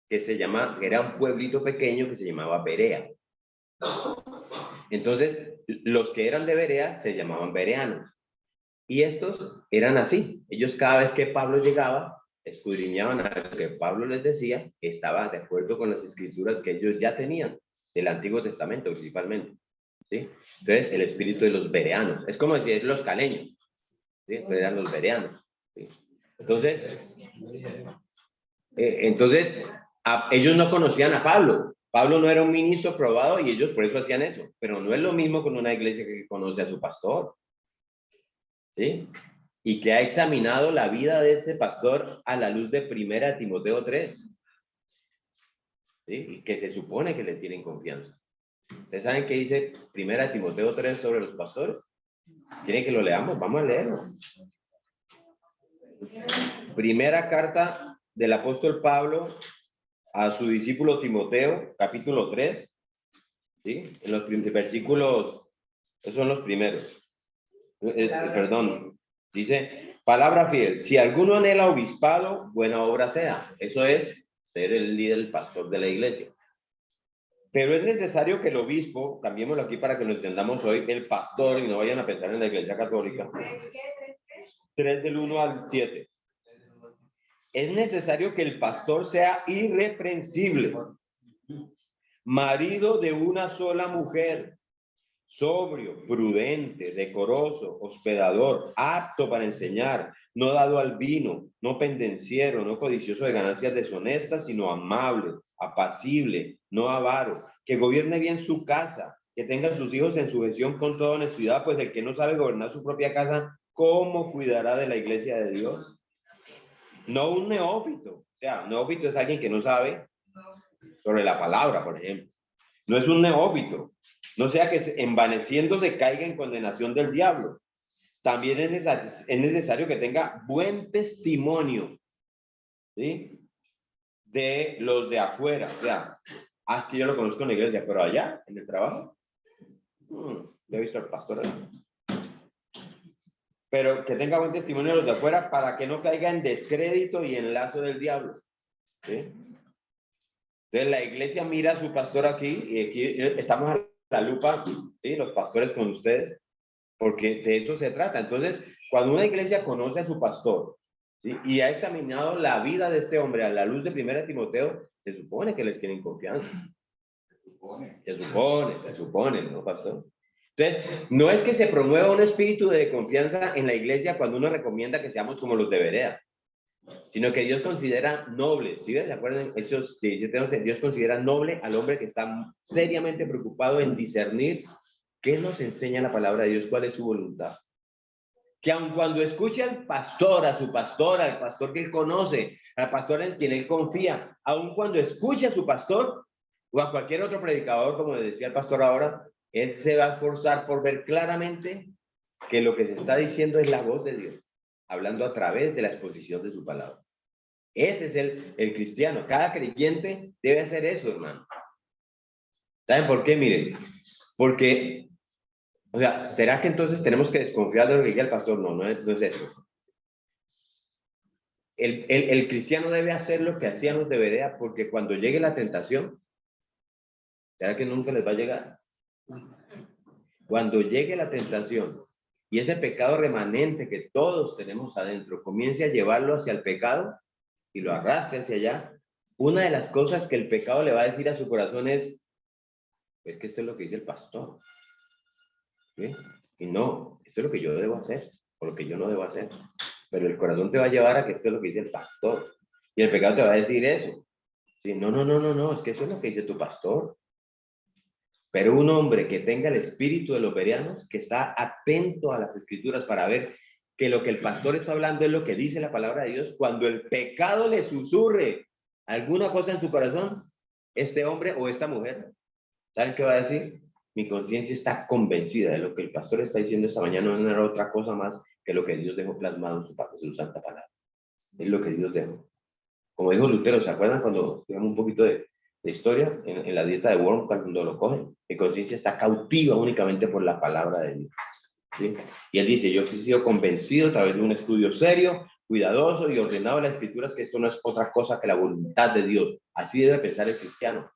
que era un pueblito pequeño que se llamaba Berea. Entonces, los que eran de Berea se llamaban bereanos. Y estos eran así. Ellos cada vez que Pablo llegaba, escudriñaban a lo que Pablo les decía, estaba de acuerdo con las escrituras que ellos ya tenían, del Antiguo Testamento principalmente. ¿Sí? Entonces, el espíritu de los bereanos. Es como decir los caleños. ¿Sí? Entonces, eran los bereanos. ¿Sí? Entonces, ellos no conocían a Pablo. Pablo no era un ministro probado y ellos por eso hacían eso. Pero no es lo mismo con una iglesia que conoce a su pastor. ¿Sí? Y que ha examinado la vida de este pastor a la luz de 1 Timoteo 3. ¿Sí? Y que se supone que le tienen confianza. ¿Ustedes saben qué dice 1 Timoteo 3 sobre los pastores? ¿Quieren que lo leamos? Vamos a leerlo. Primera carta del apóstol Pablo a su discípulo Timoteo, capítulo 3. ¿Sí? En los versículos, esos son los primeros. Perdón, dice, palabra fiel, si alguno anhela obispado, buena obra sea. Eso es ser el líder, el pastor de la iglesia. Pero es necesario que el obispo, cambiémoslo aquí para que lo entendamos hoy, el pastor, y no vayan a pensar en la iglesia católica. 3 del 1 al 7. Es necesario que el pastor sea irreprensible, marido de una sola mujer, sobrio, prudente, decoroso, hospedador, apto para enseñar, no dado al vino, no pendenciero, no codicioso de ganancias deshonestas, sino amable, apacible, no avaro, que gobierne bien su casa, que tenga a sus hijos en sujeción con toda honestidad, pues el que no sabe gobernar su propia casa, ¿cómo cuidará de la iglesia de Dios? No un neófito, o sea, un neófito es alguien que no sabe sobre la palabra, por ejemplo. No es un neófito, no sea que envaneciéndose caiga en condenación del diablo. También es necesario que tenga buen testimonio, ¿sí? De los de afuera, o sea, es que yo lo conozco en la iglesia, pero allá, en el trabajo, he visto al pastor ahí. Pero que tenga buen testimonio de los de afuera para que no caiga en descrédito y en lazo del diablo, ¿sí? Entonces la iglesia mira a su pastor aquí, y aquí estamos a la lupa, ¿sí? Los pastores con ustedes, porque de eso se trata. Entonces, cuando una iglesia conoce a su pastor, ¿sí? Y ha examinado la vida de este hombre a la luz de 1 Timoteo, se supone que les tienen confianza. Se supone, ¿no, pastor? Entonces, no es que se promueva un espíritu de confianza en la iglesia cuando uno recomienda que seamos como los de Berea. sino que Dios considera noble. ¿Sí ven? ¿Se acuerdan? Hechos 17:11. Dios considera noble al hombre que está seriamente preocupado en discernir qué nos enseña la palabra de Dios, cuál es su voluntad. Que aun cuando escuche al pastor, a su pastora, al pastor que él conoce, al pastor en quien él confía, aun cuando escuche a su pastor o a cualquier otro predicador, como le decía el pastor ahora, él se va a esforzar por ver claramente que lo que se está diciendo es la voz de Dios, hablando a través de la exposición de su palabra. Ese es el cristiano. Cada creyente debe hacer eso, hermano. ¿Saben por qué? Miren, porque, o sea, ¿será que entonces tenemos que desconfiar de lo que diga el pastor? No, no es eso. El cristiano debe hacer lo que hacían los de Berea, porque cuando llegue la tentación, ¿será que nunca les va a llegar? Cuando llegue la tentación y ese pecado remanente que todos tenemos adentro comience a llevarlo hacia el pecado y lo arrastre hacia allá, una de las cosas que el pecado le va a decir a su corazón es que esto es lo que dice el pastor. ¿Sí? Y no, esto es lo que yo debo hacer o lo que yo no debo hacer. Pero el corazón te va a llevar a que esto es lo que dice el pastor. Y el pecado te va a decir eso. ¿Sí? No, es que eso es lo que dice tu pastor. Pero un hombre que tenga el espíritu de los bereanos, que está atento a las escrituras para ver que lo que el pastor está hablando es lo que dice la palabra de Dios, cuando el pecado le susurre alguna cosa en su corazón, este hombre o esta mujer, ¿saben qué va a decir? Mi conciencia está convencida de lo que el pastor está diciendo esta mañana, no era otra cosa más que lo que Dios dejó plasmado en su santa palabra. Es lo que Dios dejó. Como dijo Lutero, ¿se acuerdan cuando tuvimos un poquito de historia en la dieta de Worm cuando lo cogen? Mi conciencia está cautiva únicamente por la palabra de Dios. ¿Sí? Y él dice, yo he sido convencido a través de un estudio serio, cuidadoso y ordenado de las escrituras que esto no es otra cosa que la voluntad de Dios. Así debe pensar el cristiano.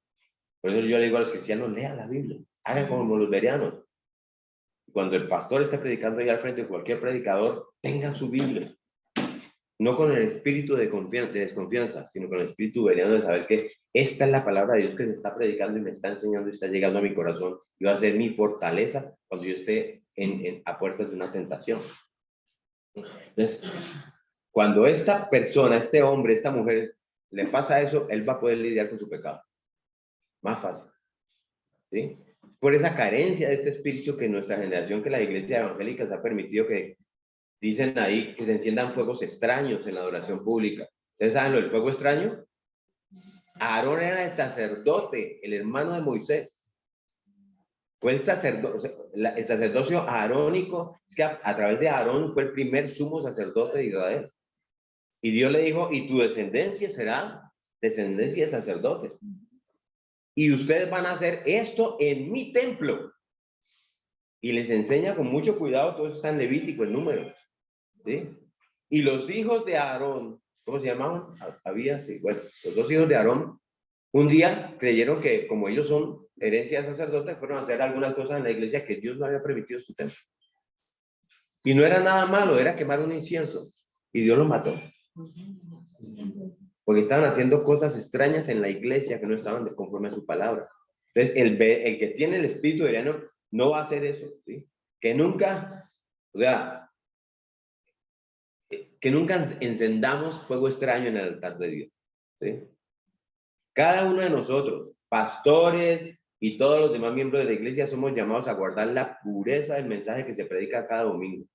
Por eso yo le digo a los cristianos, lean la Biblia, hagan como los bereanos. Cuando el pastor esté predicando ahí al frente, cualquier predicador, tenga su Biblia. No con el espíritu de desconfianza, sino con el espíritu bereano de saber que esta es la palabra de Dios que se está predicando y me está enseñando y está llegando a mi corazón y va a ser mi fortaleza cuando yo esté a puertas de una tentación. Entonces, cuando esta persona, este hombre, esta mujer, le pasa eso, él va a poder lidiar con su pecado. Más fácil. ¿Sí? Por esa carencia de este espíritu que nuestra generación, que la iglesia evangélica se ha permitido que dicen ahí que se enciendan fuegos extraños en la adoración pública. ¿Ustedes saben lo del fuego extraño? Aarón era el sacerdote, el hermano de Moisés. Fue el sacerdocio aarónico, es que a través de Aarón fue el primer sumo sacerdote de Israel. Y Dios le dijo, y tu descendencia será descendencia de sacerdotes. Y ustedes van a hacer esto en mi templo. Y les enseña con mucho cuidado, todo eso está en Levítico, el número. ¿Sí? Y los hijos de Aarón, ¿cómo se llamaban? Sí, bueno, los dos hijos de Aarón, un día creyeron que como ellos son herencia de sacerdotes, fueron a hacer algunas cosas en la iglesia que Dios no había permitido en su templo. Y no era nada malo, era quemar un incienso. Y Dios los mató. Porque estaban haciendo cosas extrañas en la iglesia que no estaban conforme a su palabra. Entonces, el que tiene el espíritu bereano no va a hacer eso, ¿sí? Que nunca, o sea, que nunca encendamos fuego extraño en el altar de Dios, ¿sí? Cada uno de nosotros, pastores y todos los demás miembros de la iglesia, somos llamados a guardar la pureza del mensaje que se predica cada domingo,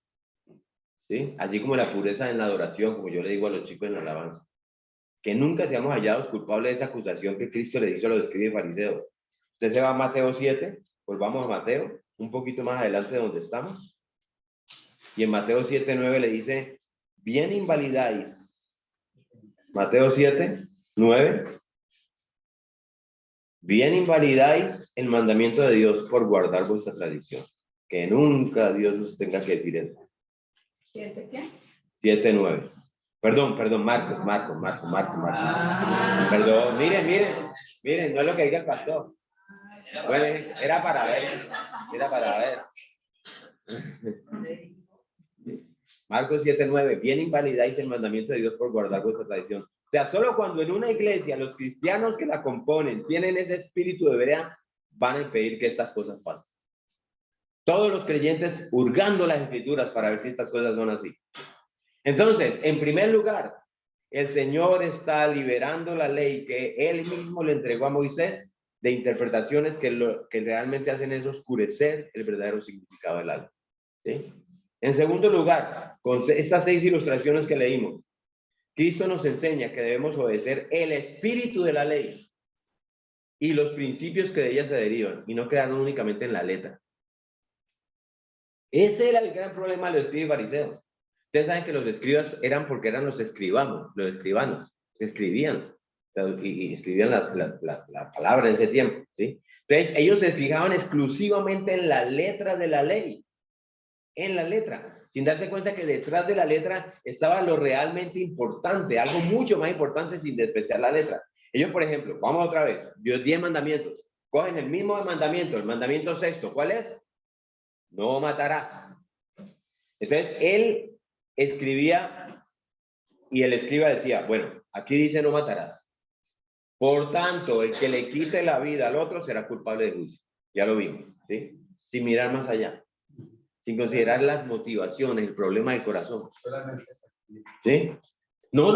¿sí? Así como la pureza en la adoración, como yo le digo a los chicos en la alabanza. Que nunca seamos hallados culpables de esa acusación que Cristo le hizo a los escribas y fariseos. Usted se va a Mateo 7, volvamos a Mateo, un poquito más adelante de donde estamos. Y en Mateo 7, 9 le dice, bien invalidáis. Mateo 7, 9. Bien invalidáis el mandamiento de Dios por guardar vuestra tradición. Que nunca Dios nos tenga que decir eso. ¿7 qué? 7, 9. Perdón, Marcos. Perdón, miren, no es lo que diga el pastor. Bueno, era para ver. Marcos 7:9, bien invalidáis el mandamiento de Dios por guardar vuestra tradición. O sea, solo cuando en una iglesia los cristianos que la componen tienen ese espíritu de Berea, van a impedir que estas cosas pasen. Todos los creyentes hurgando las escrituras para ver si estas cosas son así. Entonces, en primer lugar, el Señor está liberando la ley que Él mismo le entregó a Moisés de interpretaciones que realmente hacen es oscurecer el verdadero significado del alma. ¿Sí? En segundo lugar, con estas 6 ilustraciones que leímos, Cristo nos enseña que debemos obedecer el espíritu de la ley y los principios que de ella se derivan y no quedarnos únicamente en la letra. Ese era el gran problema de los escribas y fariseos. Ustedes saben que los escribas eran porque eran los escribanos, escribían y escribían la palabra en ese tiempo, ¿sí? Entonces ellos se fijaban exclusivamente en la letra de la ley, en la letra, sin darse cuenta que detrás de la letra estaba lo realmente importante, algo mucho más importante sin despreciar la letra. Ellos, por ejemplo, vamos otra vez, Dios 10 mandamientos, cogen el mismo mandamiento, el mandamiento sexto, ¿cuál es? No matarás. Entonces, él escribía y el escriba decía, bueno, aquí dice no matarás. Por tanto, el que le quite la vida al otro será culpable de juicio. Ya lo vimos, ¿sí? Sin mirar más allá, sin considerar las motivaciones, el problema del corazón. ¿Sí? No.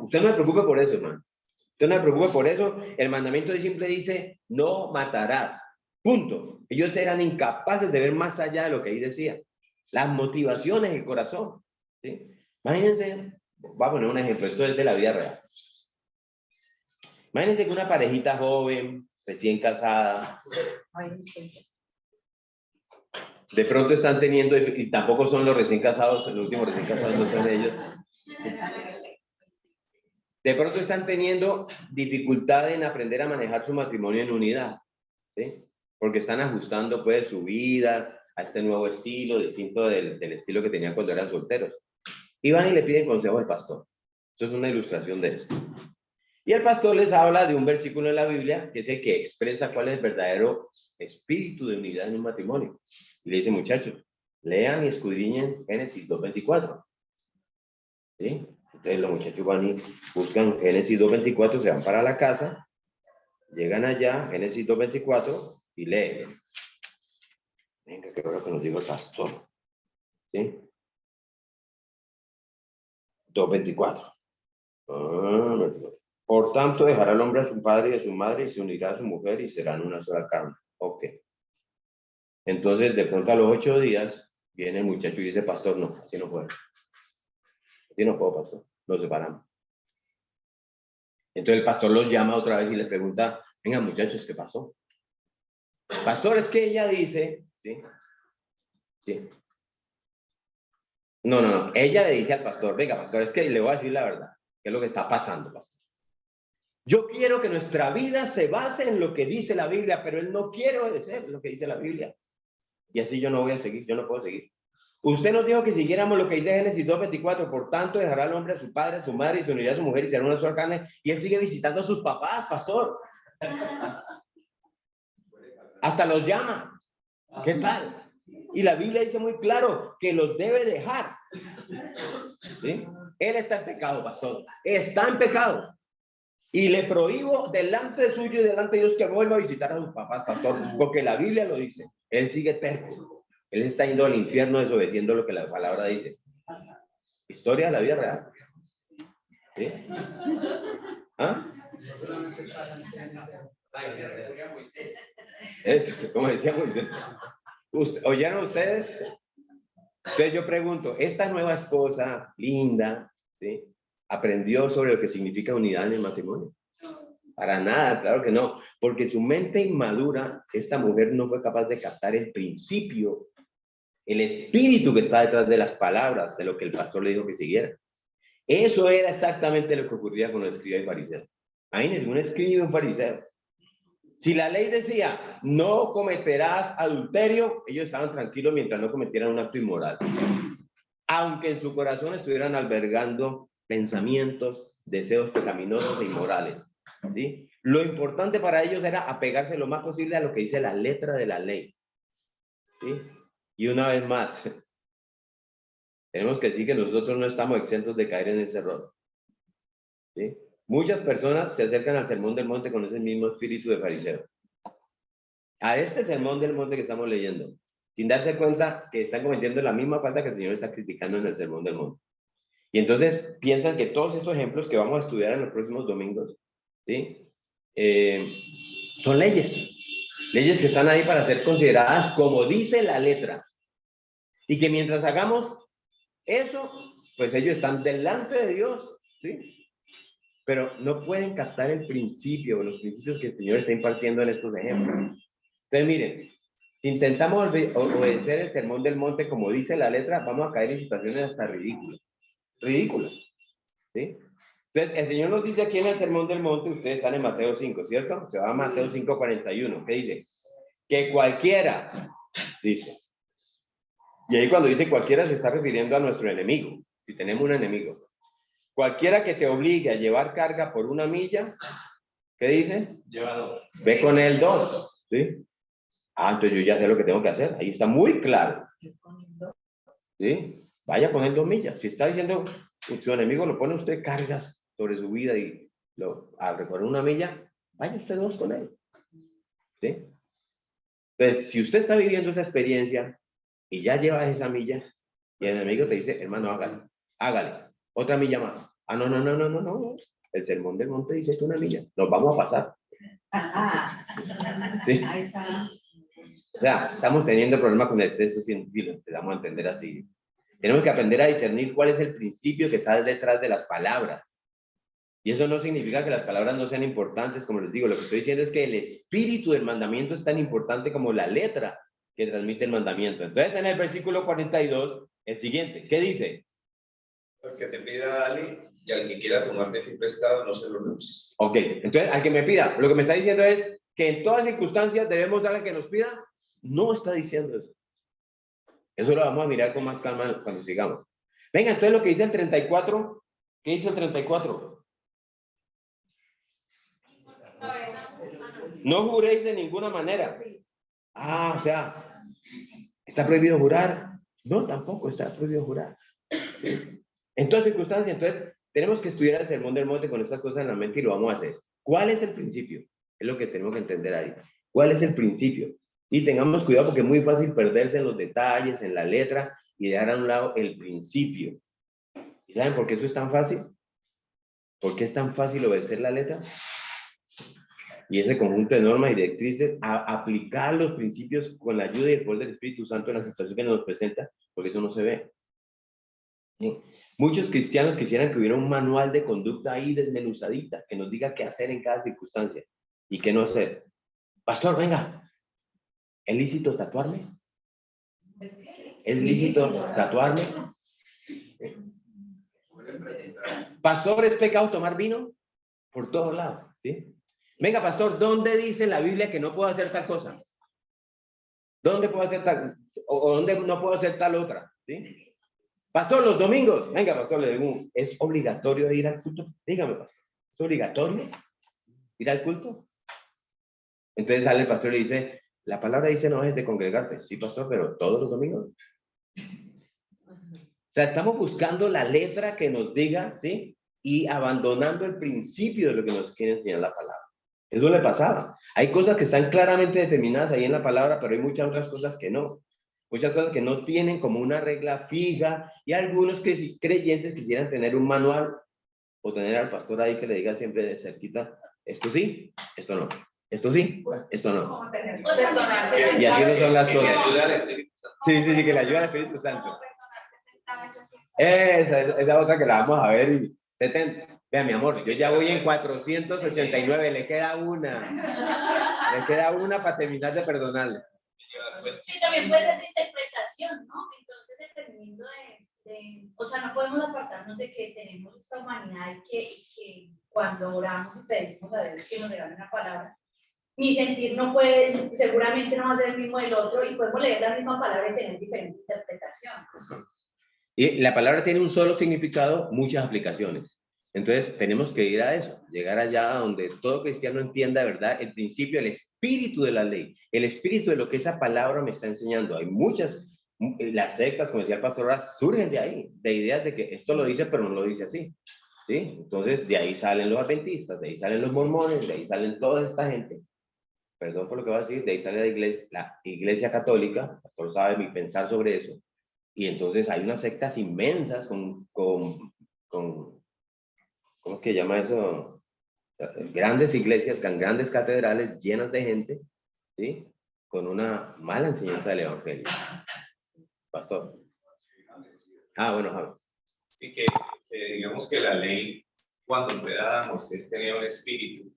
Usted no se preocupe por eso, hermano. Usted no se preocupe por eso. El mandamiento siempre dice, no matarás. Punto. Ellos eran incapaces de ver más allá de lo que ahí decía. Las motivaciones del corazón. ¿Sí? Imagínense, voy a poner un ejemplo, esto es de la vida real. Imagínense que una parejita joven, recién casada, de pronto están teniendo, y tampoco son los recién casados, el último recién casado no son ellos, de pronto están teniendo dificultad en aprender a manejar su matrimonio en unidad, ¿sí? Porque están ajustando pues su vida a este nuevo estilo, distinto del estilo que tenían cuando eran solteros. Y van y le piden consejo al pastor. Esto es una ilustración de eso. Y el pastor les habla de un versículo en la Biblia que es el que expresa cuál es el verdadero espíritu de unidad en un matrimonio. Y le dice, muchachos, lean y escudriñen Génesis 2:24. ¿Sí? Entonces los muchachos van y buscan Génesis 2:24, se van para la casa, llegan allá, Génesis 2:24, y leen. Venga, qué hora que nos diga el pastor. ¿Sí? 2:24. Por tanto, dejará el hombre a su padre y a su madre y se unirá a su mujer y serán una sola carne. Ok. Entonces, de pronto a los 8 días, viene el muchacho y dice, pastor, no, así no puedo. Así no puedo, pastor. Nos separamos. Entonces el pastor los llama otra vez y les pregunta, venga muchachos, ¿qué pasó? Pastor, es que ella dice, ¿sí? Sí. No. Ella le dice al pastor, venga, pastor, es que le voy a decir la verdad. ¿Qué es lo que está pasando, pastor? Yo quiero que nuestra vida se base en lo que dice la Biblia, pero él no quiere obedecer lo que dice la Biblia. Y así yo no voy a seguir, yo no puedo seguir. Usted nos dijo que siguiéramos lo que dice Génesis 2:24, por tanto dejará al hombre a su padre, a su madre y se unirá a su mujer y será una sola carne, y él sigue visitando a sus papás, pastor. Hasta los llama. ¿Qué tal? Y la Biblia dice muy claro que los debe dejar. ¿Sí? Él está en pecado, pastor. Está en pecado. Y le prohíbo delante suyo y delante de Dios que vuelva a visitar a sus papás, pastor, porque la Biblia lo dice. Él sigue terco. Él está yendo al infierno desobedeciendo lo que la palabra dice. Historia de la vida real. ¿Sí? ¿Ah? Es como decía Moisés. ¿Oyeron ustedes? Entonces yo pregunto, esta nueva esposa linda, ¿sí? ¿Aprendió sobre lo que significa unidad en el matrimonio? Para nada, claro que no, porque su mente inmadura, esta mujer no fue capaz de captar el principio, el espíritu que está detrás de las palabras, de lo que el pastor le dijo que siguiera. Eso era exactamente lo que ocurría con los escribas y fariseos. Imagínense, un escriba y un fariseo. Si la ley decía, no cometerás adulterio, ellos estaban tranquilos mientras no cometieran un acto inmoral. Aunque en su corazón estuvieran albergando pensamientos, deseos pecaminosos e inmorales. ¿Sí? Lo importante para ellos era apegarse lo más posible a lo que dice la letra de la ley. ¿Sí? Y una vez más, tenemos que decir que nosotros no estamos exentos de caer en ese error. ¿Sí? Muchas personas se acercan al sermón del monte con ese mismo espíritu de fariseo. A este sermón del monte que estamos leyendo, sin darse cuenta que están cometiendo la misma falta que el Señor está criticando en el sermón del monte. Y entonces piensan que todos estos ejemplos que vamos a estudiar en los próximos domingos, ¿sí? Son leyes. Leyes que están ahí para ser consideradas como dice la letra. Y que mientras hagamos eso, pues ellos están delante de Dios, ¿sí? Pero no pueden captar el principio, los principios que el Señor está impartiendo en estos ejemplos. Entonces, miren, si intentamos obedecer el sermón del monte como dice la letra, vamos a caer en situaciones hasta ridículas. Ridículas, ¿sí? Entonces, el Señor nos dice aquí en el sermón del monte, ustedes están en Mateo 5, ¿cierto? Se va a Mateo 5:41, ¿qué dice? Que cualquiera, dice. Y ahí cuando dice cualquiera se está refiriendo a nuestro enemigo, si tenemos un enemigo. Cualquiera que te obligue a llevar carga por 1 milla, ¿qué dice? Lleva 2. Ve con él 2, ¿sí? Ah, entonces yo ya sé lo que tengo que hacer. Ahí está muy claro. ¿Sí? Vaya con él 2 millas. Si está diciendo su enemigo, lo pone usted cargas sobre su vida y al recorrer 1 milla, vaya usted 2 con él. ¿Sí? Entonces, si usted está viviendo esa experiencia y ya lleva esa milla, y el enemigo te dice, hermano, hágale, hágale, 1 milla más. Ah, no, no, no, no, no, no. El sermón del monte dice que 1 milla. Nos vamos a pasar. ¿Sí? Ahí está. O sea, estamos teniendo problemas con el texto científico, empezamos a entender así. Tenemos que aprender a discernir cuál es el principio que está detrás de las palabras. Y eso no significa que las palabras no sean importantes, como les digo. Lo que estoy diciendo es que el espíritu del mandamiento es tan importante como la letra que transmite el mandamiento. Entonces, en el versículo 42, el siguiente, ¿qué dice? El que te pida, dale, y al que quiera tomar de ti prestado, no se lo rehuses. Ok, entonces, al que me pida, lo que me está diciendo es que en todas circunstancias debemos dar al que nos pida. No está diciendo eso. Eso lo vamos a mirar con más calma cuando sigamos. Venga, entonces lo que dice el 34, ¿qué dice el 34? No juréis de ninguna manera. Ah, o sea, ¿está prohibido jurar? No, tampoco está prohibido jurar. ¿Sí? En todas circunstancias, entonces, tenemos que estudiar el sermón del monte con estas cosas en la mente y lo vamos a hacer. ¿Cuál es el principio? Es lo que tenemos que entender ahí. ¿Cuál es el principio? Y tengamos cuidado porque es muy fácil perderse en los detalles, en la letra y dejar a un lado el principio. ¿Y saben por qué eso es tan fácil? ¿Por qué es tan fácil obedecer la letra? Y ese conjunto de normas y directrices, a aplicar los principios con la ayuda y el poder del Espíritu Santo en la situación que nos presenta, porque eso no se ve. ¿Sí? Muchos cristianos quisieran que hubiera un manual de conducta ahí desmenuzadita, que nos diga qué hacer en cada circunstancia y qué no hacer. Pastor, venga, ¿es lícito tatuarme? ¿Es lícito tatuarme? Pastor, ¿es pecado tomar vino? Por todos lados, ¿sí? Venga, pastor, ¿dónde dice en la Biblia que no puedo hacer tal cosa? ¿Dónde puedo hacer tal, o dónde no puedo hacer tal otra? ¿Sí? Pastor, los domingos, venga, pastor, le digo, ¿es obligatorio ir al culto? Dígame, pastor, ¿es obligatorio ir al culto? Entonces sale el pastor y le dice, la palabra dice no es de congregarte. Sí, pastor, pero todos los domingos. O sea, estamos buscando la letra que nos diga, ¿sí? Y abandonando el principio de lo que nos quiere enseñar la palabra. Eso le pasaba. Hay cosas que están claramente determinadas ahí en la palabra, pero hay muchas otras cosas que no. Muchas cosas que no tienen como una regla fija y algunos creyentes quisieran tener un manual o tener al pastor ahí que le diga siempre de cerquita, esto sí, esto no, esto sí, esto no. Y así no son las Que le cosas. ayuda al Espíritu Santo. Sí, que le ayuda al Espíritu Santo. Esa otra que la vamos a ver y 70. Vea, mi amor, yo ya voy en 489, le queda una. Le queda una para terminar de perdonarle. Sí, también puede ser de interpretación, ¿no? Entonces, dependiendo o sea, no podemos apartarnos de que tenemos esta humanidad y que cuando oramos y pedimos a Dios que nos regale una palabra, mi sentir no puede, seguramente no va a ser el mismo del otro y podemos leer la misma palabra y tener diferentes interpretaciones. Y la palabra tiene un solo significado, muchas aplicaciones. Entonces, tenemos que ir a eso, llegar allá donde todo cristiano entienda de verdad el principio, el espíritu de la ley, el espíritu de lo que esa palabra me está enseñando. Hay muchas, las sectas, como decía el pastor, surgen de ahí, de ideas de que esto lo dice, pero no lo dice así. ¿Sí? Entonces, de ahí salen los adventistas, de ahí salen los mormones, de ahí salen toda esta gente. Perdón por lo que voy a decir, de ahí sale la iglesia católica, el pastor sabe mi pensar sobre eso. Y entonces hay unas sectas inmensas con ¿cómo es que llama eso? Grandes iglesias, con grandes catedrales llenas de gente, ¿sí? Con una mala enseñanza del evangelio. Pastor. Bueno, Javi. Así que digamos que la ley, cuando fue dada a Moisés, tenía un espíritu.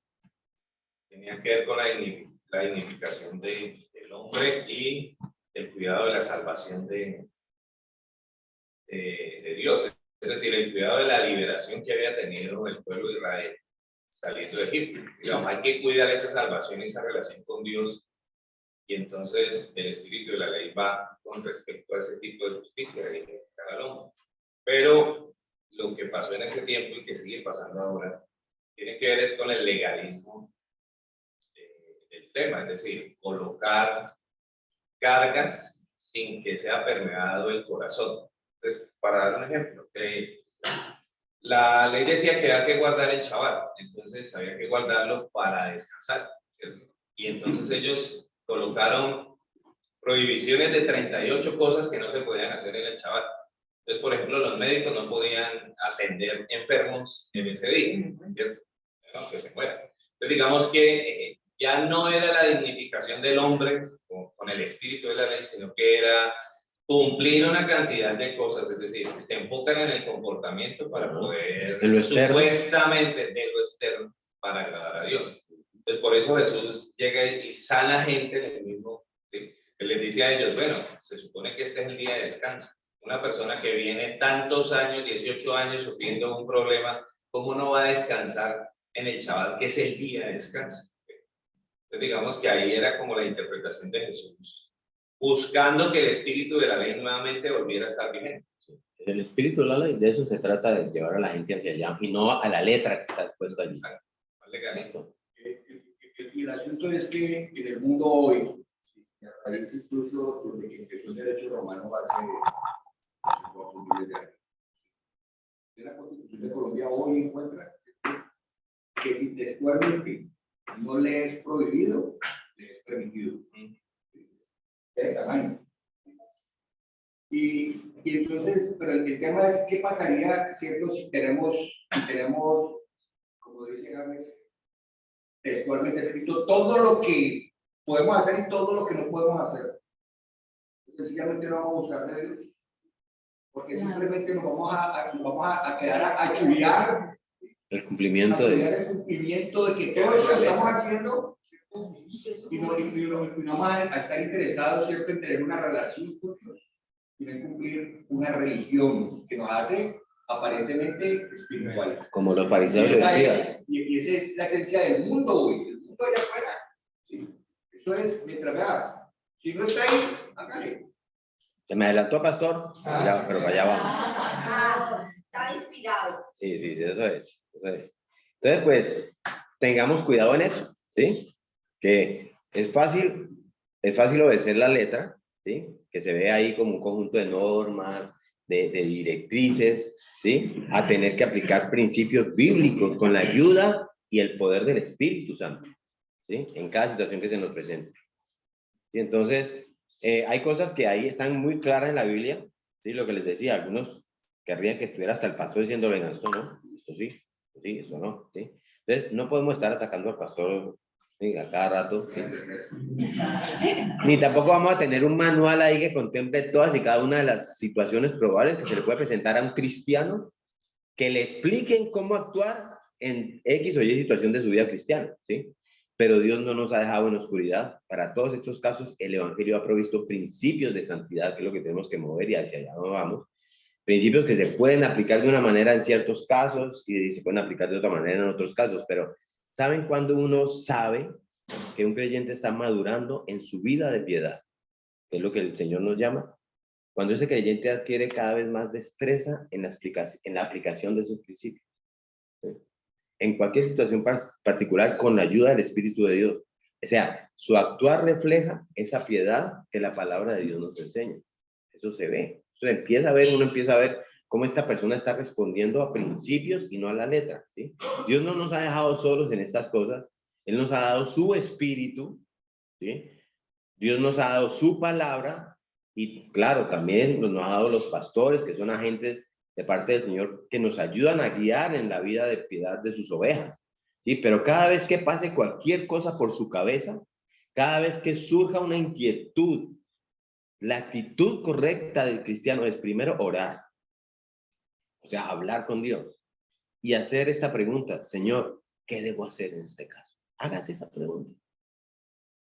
Tenía que ver con la dignificación del hombre y el cuidado de la salvación de Dios. Es decir, el cuidado de la liberación que había tenido el pueblo de Israel saliendo de Egipto. Digamos, hay que cuidar esa salvación y esa relación con Dios. Y entonces el espíritu de la ley va con respecto a ese tipo de justicia, de dignificar al hombre. Pero lo que pasó en ese tiempo y que sigue pasando ahora, tiene que ver es con el legalismo del tema, es decir, colocar cargas sin que sea permeado el corazón. Entonces, para dar un ejemplo, la ley decía que había que guardar el Shabbat, entonces había que guardarlo para descansar, ¿cierto? Y entonces ellos colocaron prohibiciones de 38 cosas que no se podían hacer en el Shabbat. Entonces, por ejemplo, los médicos no podían atender enfermos en ese día, ¿cierto? No, que se mueran. Entonces, digamos que ya no era la dignificación del hombre con el espíritu de la ley, sino que era cumplir una cantidad de cosas, es decir, se enfocan en el comportamiento para poder, en lo externo, supuestamente, de lo externo, para agradar a Dios. Entonces, por eso Jesús llega y sana gente en el mismo, ¿sí? Él les dice a ellos, bueno, se supone que este es el día de descanso. Una persona que viene tantos años, 18 años, sufriendo un problema, ¿cómo no va a descansar en el Shabbat, que es el día de descanso? Entonces, digamos que ahí era como la interpretación de Jesús, buscando que el espíritu de la ley nuevamente volviera a estar vigente. el espíritu de la ley, de eso se trata, de llevar a la gente hacia allá, y no a la letra que está puesta allí. Legalismo. Y el asunto es que en el mundo hoy, a raíz incluso desde que empezó el derecho romano hace 4.000 años, en la Constitución de Colombia hoy encuentra que si textualmente no le es prohibido, le es permitido. De tamaño. Y entonces, pero el tema es qué pasaría, ¿cierto? Si tenemos, como dice Gámez, textualmente escrito todo lo que podemos hacer y todo lo que no podemos hacer. Sencillamente no vamos a buscar de Dios. Porque simplemente nos vamos a quedar a chulear El cumplimiento el cumplimiento de que todo eso lo estamos haciendo y no vamos a estar interesados, ¿cierto?, en tener una relación con Dios, sino en cumplir una religión que nos hace aparentemente espiritual. como los fariseos les decían. Y esa es la esencia del mundo hoy, el mundo allá afuera. ¿Sí? Eso es, mientras vea, si no está ahí, hágale. Se me adelantó, pastor, pero para allá vamos. Está inspirado. Sí, eso es. Entonces, pues, tengamos cuidado en eso, ¿sí? Que es fácil obedecer la letra, ¿sí? Que se ve ahí como un conjunto de normas, de directrices, ¿sí? A tener que aplicar principios bíblicos con la ayuda y el poder del Espíritu Santo, ¿sí? En cada situación que se nos presente. Y entonces, hay cosas que ahí están muy claras en la Biblia, ¿sí? Lo que les decía, algunos querrían que estuviera hasta el pastor diciendo, venga, esto no, esto sí, esto no, ¿sí? Entonces, no podemos estar atacando al pastor, ¿sí?, a cada rato, ¿sí? Ni tampoco vamos a tener un manual ahí que contemple todas y cada una de las situaciones probables que se le puede presentar a un cristiano, que le expliquen cómo actuar en X o Y situación de su vida cristiana, ¿sí? Pero Dios no nos ha dejado en oscuridad. Para todos estos casos, el Evangelio ha provisto principios de santidad, que es lo que tenemos que mover y hacia allá no vamos. Principios que se pueden aplicar de una manera en ciertos casos y se pueden aplicar de otra manera en otros casos, pero ¿saben cuándo uno sabe que un creyente está madurando en su vida de piedad? Que es lo que el Señor nos llama. Cuando ese creyente adquiere cada vez más destreza en la aplicación de sus principios, ¿sí? En cualquier situación particular, con la ayuda del Espíritu de Dios. O sea, su actuar refleja esa piedad que la palabra de Dios nos enseña. Eso se ve. Uno empieza a ver cómo esta persona está respondiendo a principios y no a la letra, ¿sí? Dios no nos ha dejado solos en estas cosas. Él nos ha dado su Espíritu, ¿sí? Dios nos ha dado su palabra y, claro, también nos ha dado los pastores, que son agentes de parte del Señor que nos ayudan a guiar en la vida de piedad de sus ovejas. ¿Sí? Pero cada vez que pase cualquier cosa por su cabeza, cada vez que surja una inquietud, la actitud correcta del cristiano es primero orar, o sea, hablar con Dios y hacer esta pregunta: Señor, ¿qué debo hacer en este caso? Hágase esa pregunta.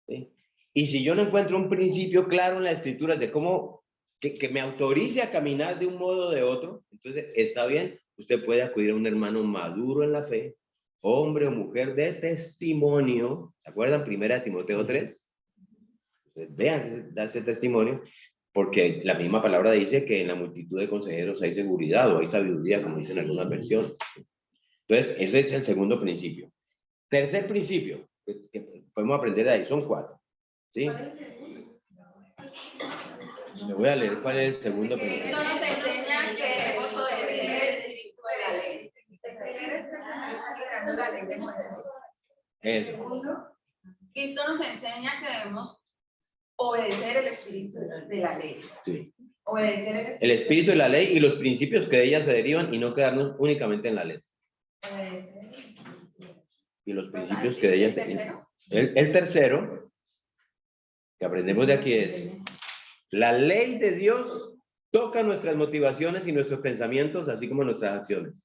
¿Sí? Y si yo no encuentro un principio claro en la escritura de cómo que me autorice a caminar de un modo o de otro, entonces está bien, usted puede acudir a un hermano maduro en la fe, hombre o mujer de testimonio. ¿Se acuerdan? 1 Timoteo 3. Entonces, vean que da ese testimonio, porque la misma palabra dice que en la multitud de consejeros hay seguridad o hay sabiduría, como dicen algunas versiones. Entonces, ese es el segundo principio. Tercer principio que podemos aprender de ahí, son 4. ¿Sí? Le voy a leer cuál es el segundo principio. Esto nos enseña que debemos obedecer el espíritu de la ley. Eso. Cristo nos enseña que debemos obedecer el espíritu de la ley. Sí. Obedecer El espíritu de la ley y los principios que de ella se derivan, y no quedarnos únicamente en la ley. Y los principios que de ella se derivan. El tercero que aprendemos de aquí es: la ley de Dios toca nuestras motivaciones y nuestros pensamientos, así como nuestras acciones.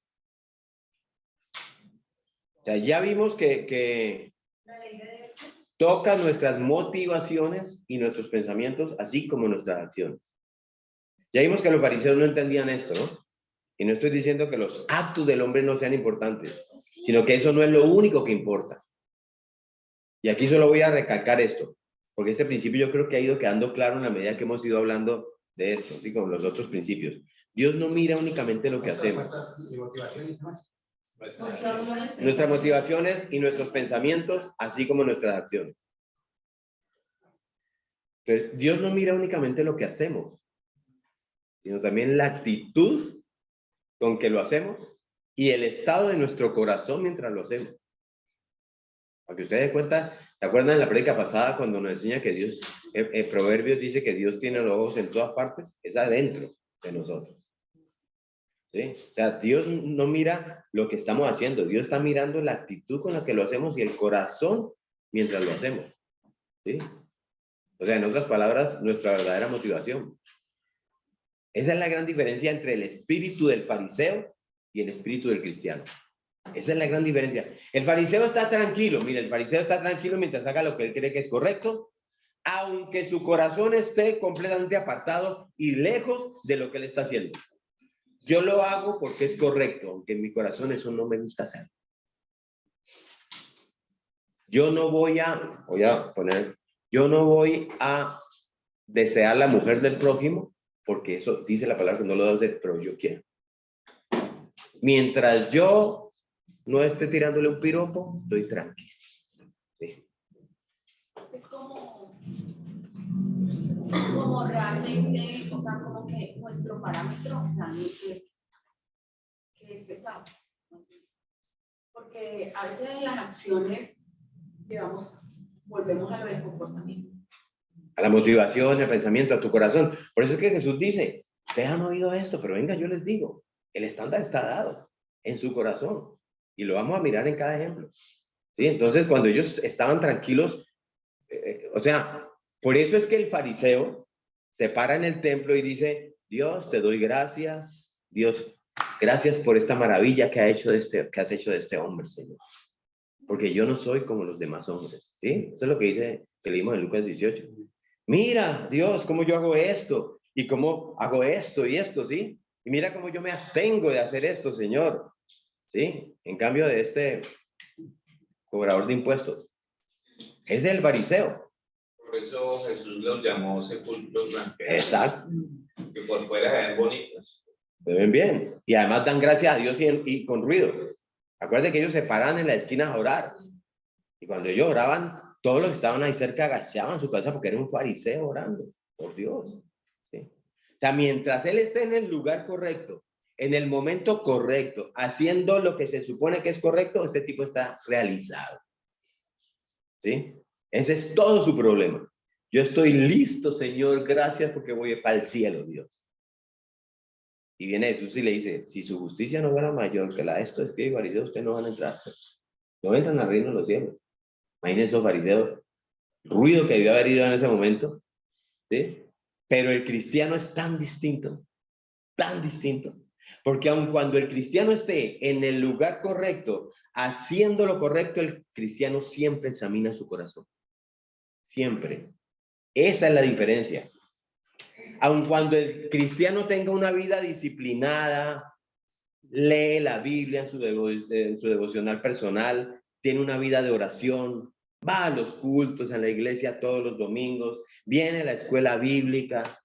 O sea, ya vimos que toca nuestras motivaciones y nuestros pensamientos, así como nuestras acciones. Ya vimos que los fariseos no entendían esto, ¿no? Y no estoy diciendo que los actos del hombre no sean importantes, sino que eso no es lo único que importa. Y aquí solo voy a recalcar esto, porque este principio yo creo que ha ido quedando claro en la medida que hemos ido hablando de esto, así como los otros principios. Dios no mira únicamente lo que hacemos. Nuestras motivaciones y nuestros pensamientos, así como nuestras acciones. Entonces, Dios no mira únicamente lo que hacemos, sino también la actitud con que lo hacemos y el estado de nuestro corazón mientras lo hacemos. Para que ustedes den cuenta, ¿se acuerdan en la prédica pasada cuando nos enseña que Dios, en Proverbios dice que Dios tiene los ojos en todas partes? Es adentro de nosotros. ¿Sí? O sea, Dios no mira lo que estamos haciendo, Dios está mirando la actitud con la que lo hacemos y el corazón mientras lo hacemos. ¿Sí? O sea, en otras palabras, nuestra verdadera motivación. Esa es la gran diferencia entre el espíritu del fariseo y el espíritu del cristiano. Esa es la gran diferencia. El fariseo está tranquilo, mira, el fariseo está tranquilo mientras haga lo que él cree que es correcto, aunque su corazón esté completamente apartado y lejos de lo que él está haciendo. Yo lo hago porque es correcto, aunque en mi corazón eso no me gusta hacer. Yo no voy a desear la mujer del prójimo, porque eso dice la palabra que no lo debo hacer, pero yo quiero. Mientras yo no esté tirándole un piropo, estoy tranquilo. Sí. Es como realmente, o sea, como que nuestro parámetro también es que es pecado. Porque a veces en las acciones volvemos a lo del comportamiento. A la motivación, al pensamiento, a tu corazón. Por eso es que Jesús dice: ustedes han oído esto, pero venga, yo les digo, el estándar está dado en su corazón. Y lo vamos a mirar en cada ejemplo. ¿Sí? Entonces, cuando ellos estaban tranquilos, o sea, por eso es que el fariseo se para en el templo y dice: Dios, te doy gracias. Dios, gracias por esta maravilla que has hecho de este hombre, Señor. Porque yo no soy como los demás hombres. ¿Sí? Eso es lo que dice, que leímos en Lucas 18. Mira, Dios, cómo yo hago esto y cómo hago esto y esto, ¿sí? Y mira cómo yo me abstengo de hacer esto, Señor. ¿Sí? En cambio de este cobrador de impuestos. Es el fariseo. Por eso Jesús los llamó sepulcros blanqueados. Exacto. Que por fuera se ven bonitos. Se ven bien. Y además dan gracias a Dios y con ruido. Acuérdense que ellos se paran en la esquina a orar. Y cuando ellos oraban, todos los que estaban ahí cerca agachaban su cabeza porque era un fariseo orando. Por Dios. ¿Sí? O sea, mientras él esté en el lugar correcto, en el momento correcto, haciendo lo que se supone que es correcto, este tipo está realizado. ¿Sí? Ese es todo su problema. Yo estoy listo, Señor, gracias porque voy para el cielo, Dios. Y viene Jesús y le dice, si su justicia no fuera mayor que la de estos escribas y fariseos, ustedes no van a entrar. No entran al reino de los cielos. Imagínense esos fariseos, ruido que debió haber ido en ese momento, ¿sí? Pero el cristiano es tan distinto, porque aun cuando el cristiano esté en el lugar correcto, haciendo lo correcto, el cristiano siempre examina su corazón. Siempre. Esa es la diferencia. Aun cuando el cristiano tenga una vida disciplinada, lee la Biblia en su devocional personal, tiene una vida de oración, va a los cultos en la iglesia todos los domingos, viene a la escuela bíblica,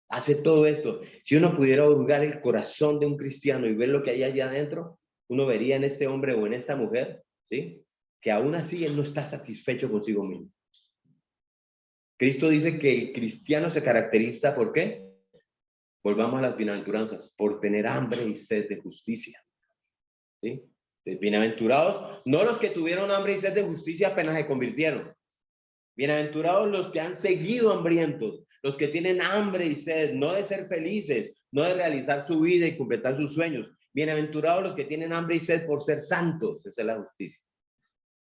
hace todo esto. Si uno pudiera hurgar el corazón de un cristiano y ver lo que hay allá adentro, uno vería en este hombre o en esta mujer, ¿sí? Que aún así él no está satisfecho consigo mismo. Cristo dice que el cristiano se caracteriza ¿por qué? Volvamos a las bienaventuranzas, por tener hambre y sed de justicia. ¿Sí? Bienaventurados, no los que tuvieron hambre y sed de justicia apenas se convirtieron. Bienaventurados los que han seguido hambrientos, los que tienen hambre y sed, no de ser felices, no de realizar su vida y completar sus sueños. Bienaventurados los que tienen hambre y sed por ser santos, esa es la justicia,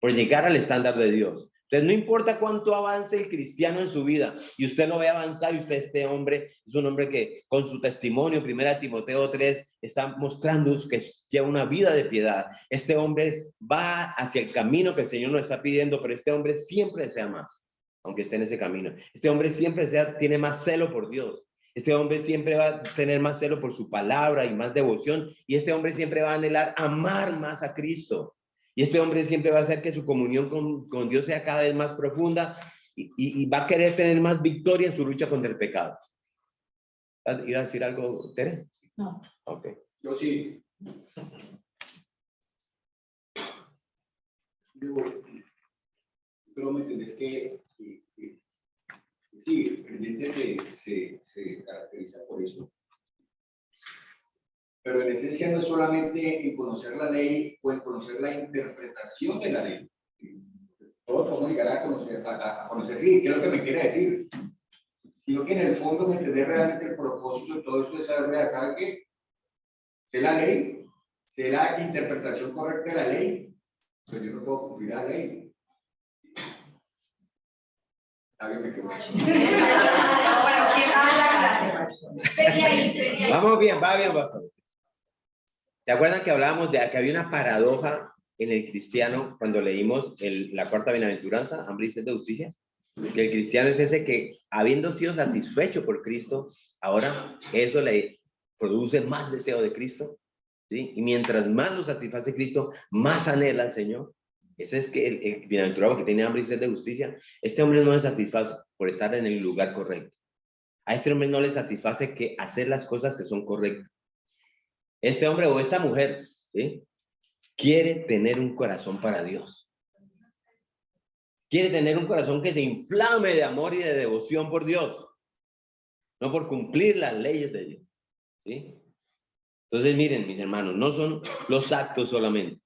por llegar al estándar de Dios. Entonces, no importa cuánto avance el cristiano en su vida, y usted lo ve avanzar, y usted, este hombre, es un hombre que con su testimonio, 1 Timoteo 3, está mostrando que lleva una vida de piedad. Este hombre va hacia el camino que el Señor nos está pidiendo, pero este hombre siempre desea más, aunque esté en ese camino. Este hombre siempre tiene más celo por Dios. Este hombre siempre va a tener más celo por su palabra y más devoción, y este hombre siempre va a anhelar amar más a Cristo. Y este hombre siempre va a hacer que su comunión con Dios sea cada vez más profunda y va a querer tener más victoria en su lucha contra el pecado. ¿Iba a decir algo, Tere? No. Ok. Yo sí. Pero me entendés que sí, el creyente se caracteriza por eso. Pero en esencia no es solamente en conocer la ley o en conocer la interpretación de la ley. Todos podemos llegar a conocer, sí, ¿qué es lo que me quiere decir? Sino que en el fondo me entender realmente el propósito de todo esto es saber, ¿sabe qué? Sé la ley, sé la interpretación correcta de la ley, pero yo no puedo cumplir la ley. Alguien me quedó. Bueno, ¿quién habla? Vamos bien, va bien, bastante. ¿Se acuerdan que hablábamos de que había una paradoja en el cristiano cuando leímos la cuarta bienaventuranza, hambre y sed de justicia? Que el cristiano es ese que, habiendo sido satisfecho por Cristo, ahora eso le produce más deseo de Cristo, ¿sí? Y mientras más lo satisface Cristo, más anhela al Señor. Ese es que el bienaventurado que tiene hambre y sed de justicia, este hombre no le satisface por estar en el lugar correcto. A este hombre no le satisface que hacer las cosas que son correctas. Este hombre o esta mujer, ¿sí? Quiere tener un corazón para Dios. Quiere tener un corazón que se inflame de amor y de devoción por Dios, no por cumplir las leyes de Dios, ¿sí? Entonces, miren, mis hermanos, no son los actos solamente.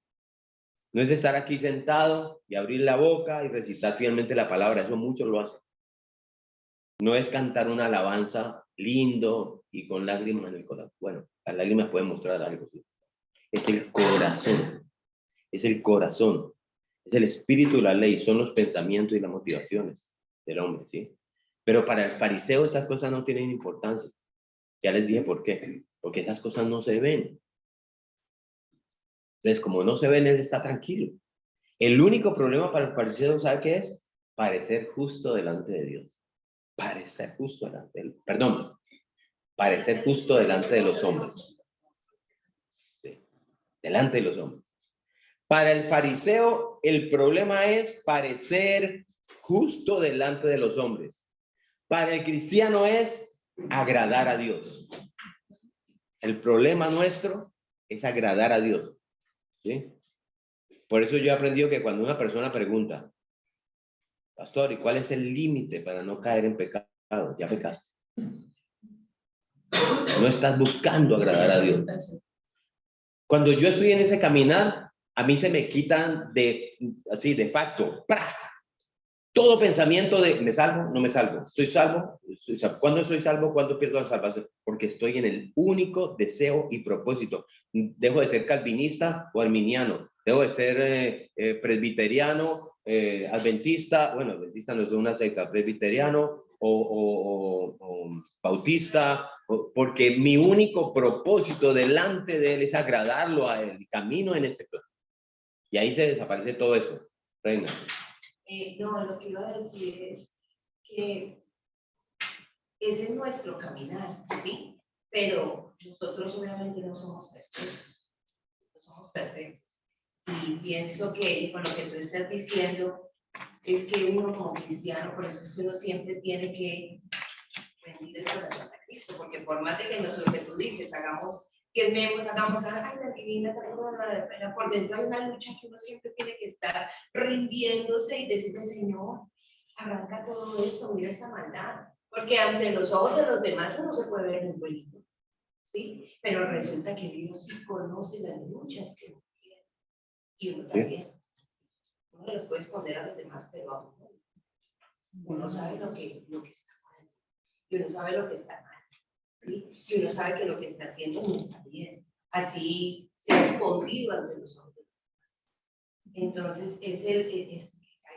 No es estar aquí sentado y abrir la boca y recitar fielmente la palabra, eso muchos lo hacen. No es cantar una alabanza lindo y con lágrimas en el corazón. Bueno, las lágrimas pueden mostrar algo, ¿sí? Es el corazón, es el corazón, es el espíritu de la ley, son los pensamientos y las motivaciones del hombre, ¿sí? Pero para el fariseo estas cosas no tienen importancia. Ya les dije por qué, porque esas cosas no se ven. Entonces, como no se ven, él está tranquilo. El único problema para el fariseo, ¿sabe qué es? Parecer justo delante de Dios. Parecer justo delante de él. Perdón, parecer justo delante de los hombres. Sí, delante de los hombres. Para el fariseo, el problema es parecer justo delante de los hombres. Para el cristiano es agradar a Dios. El problema nuestro es agradar a Dios, ¿sí? Por eso yo he aprendido que cuando una persona pregunta, pastor, ¿y cuál es el límite para no caer en pecado? Ya pecaste. No estás buscando agradar a Dios. Cuando yo estoy en ese caminar, a mí se me quitan así de facto, ¡pra! todo pensamiento de ¿me salvo? ¿No me salvo? ¿Soy salvo? ¿Cuándo soy salvo? ¿Cuándo pierdo la salvación? Porque estoy en el único deseo y propósito. Dejo de ser calvinista o arminiano. Dejo de ser presbiteriano, adventista. Bueno, adventista no es una secta, presbiteriano o bautista. Porque mi único propósito delante de él es agradarlo a él. Camino en este plan. Y ahí se desaparece todo eso. Reina. No, lo que iba a decir es que ese es nuestro caminar, ¿sí? Pero nosotros obviamente no somos perfectos, no somos perfectos. Y pienso que con lo que tú estás diciendo es que uno como cristiano, por eso es que uno siempre tiene que rendir el corazón a Cristo, porque por más de que nosotros, que tú dices, hagamos, hagamos, ay, la divina, pero por dentro hay una lucha que uno siempre tiene que estar rindiéndose y decirle, Señor, arranca todo esto, mira esta maldad, porque ante los ojos de los demás uno se puede ver muy bonito, ¿sí? Pero resulta que Dios sí conoce las luchas que uno tiene, y uno también. Uno les puede esconder a los demás, pero a uno sabe lo que está mal, y uno sabe lo que está mal, ¿sí? Y uno sabe que lo que está haciendo no está bien. Así se ha escondido ante los ojos de los demás. Entonces, ahí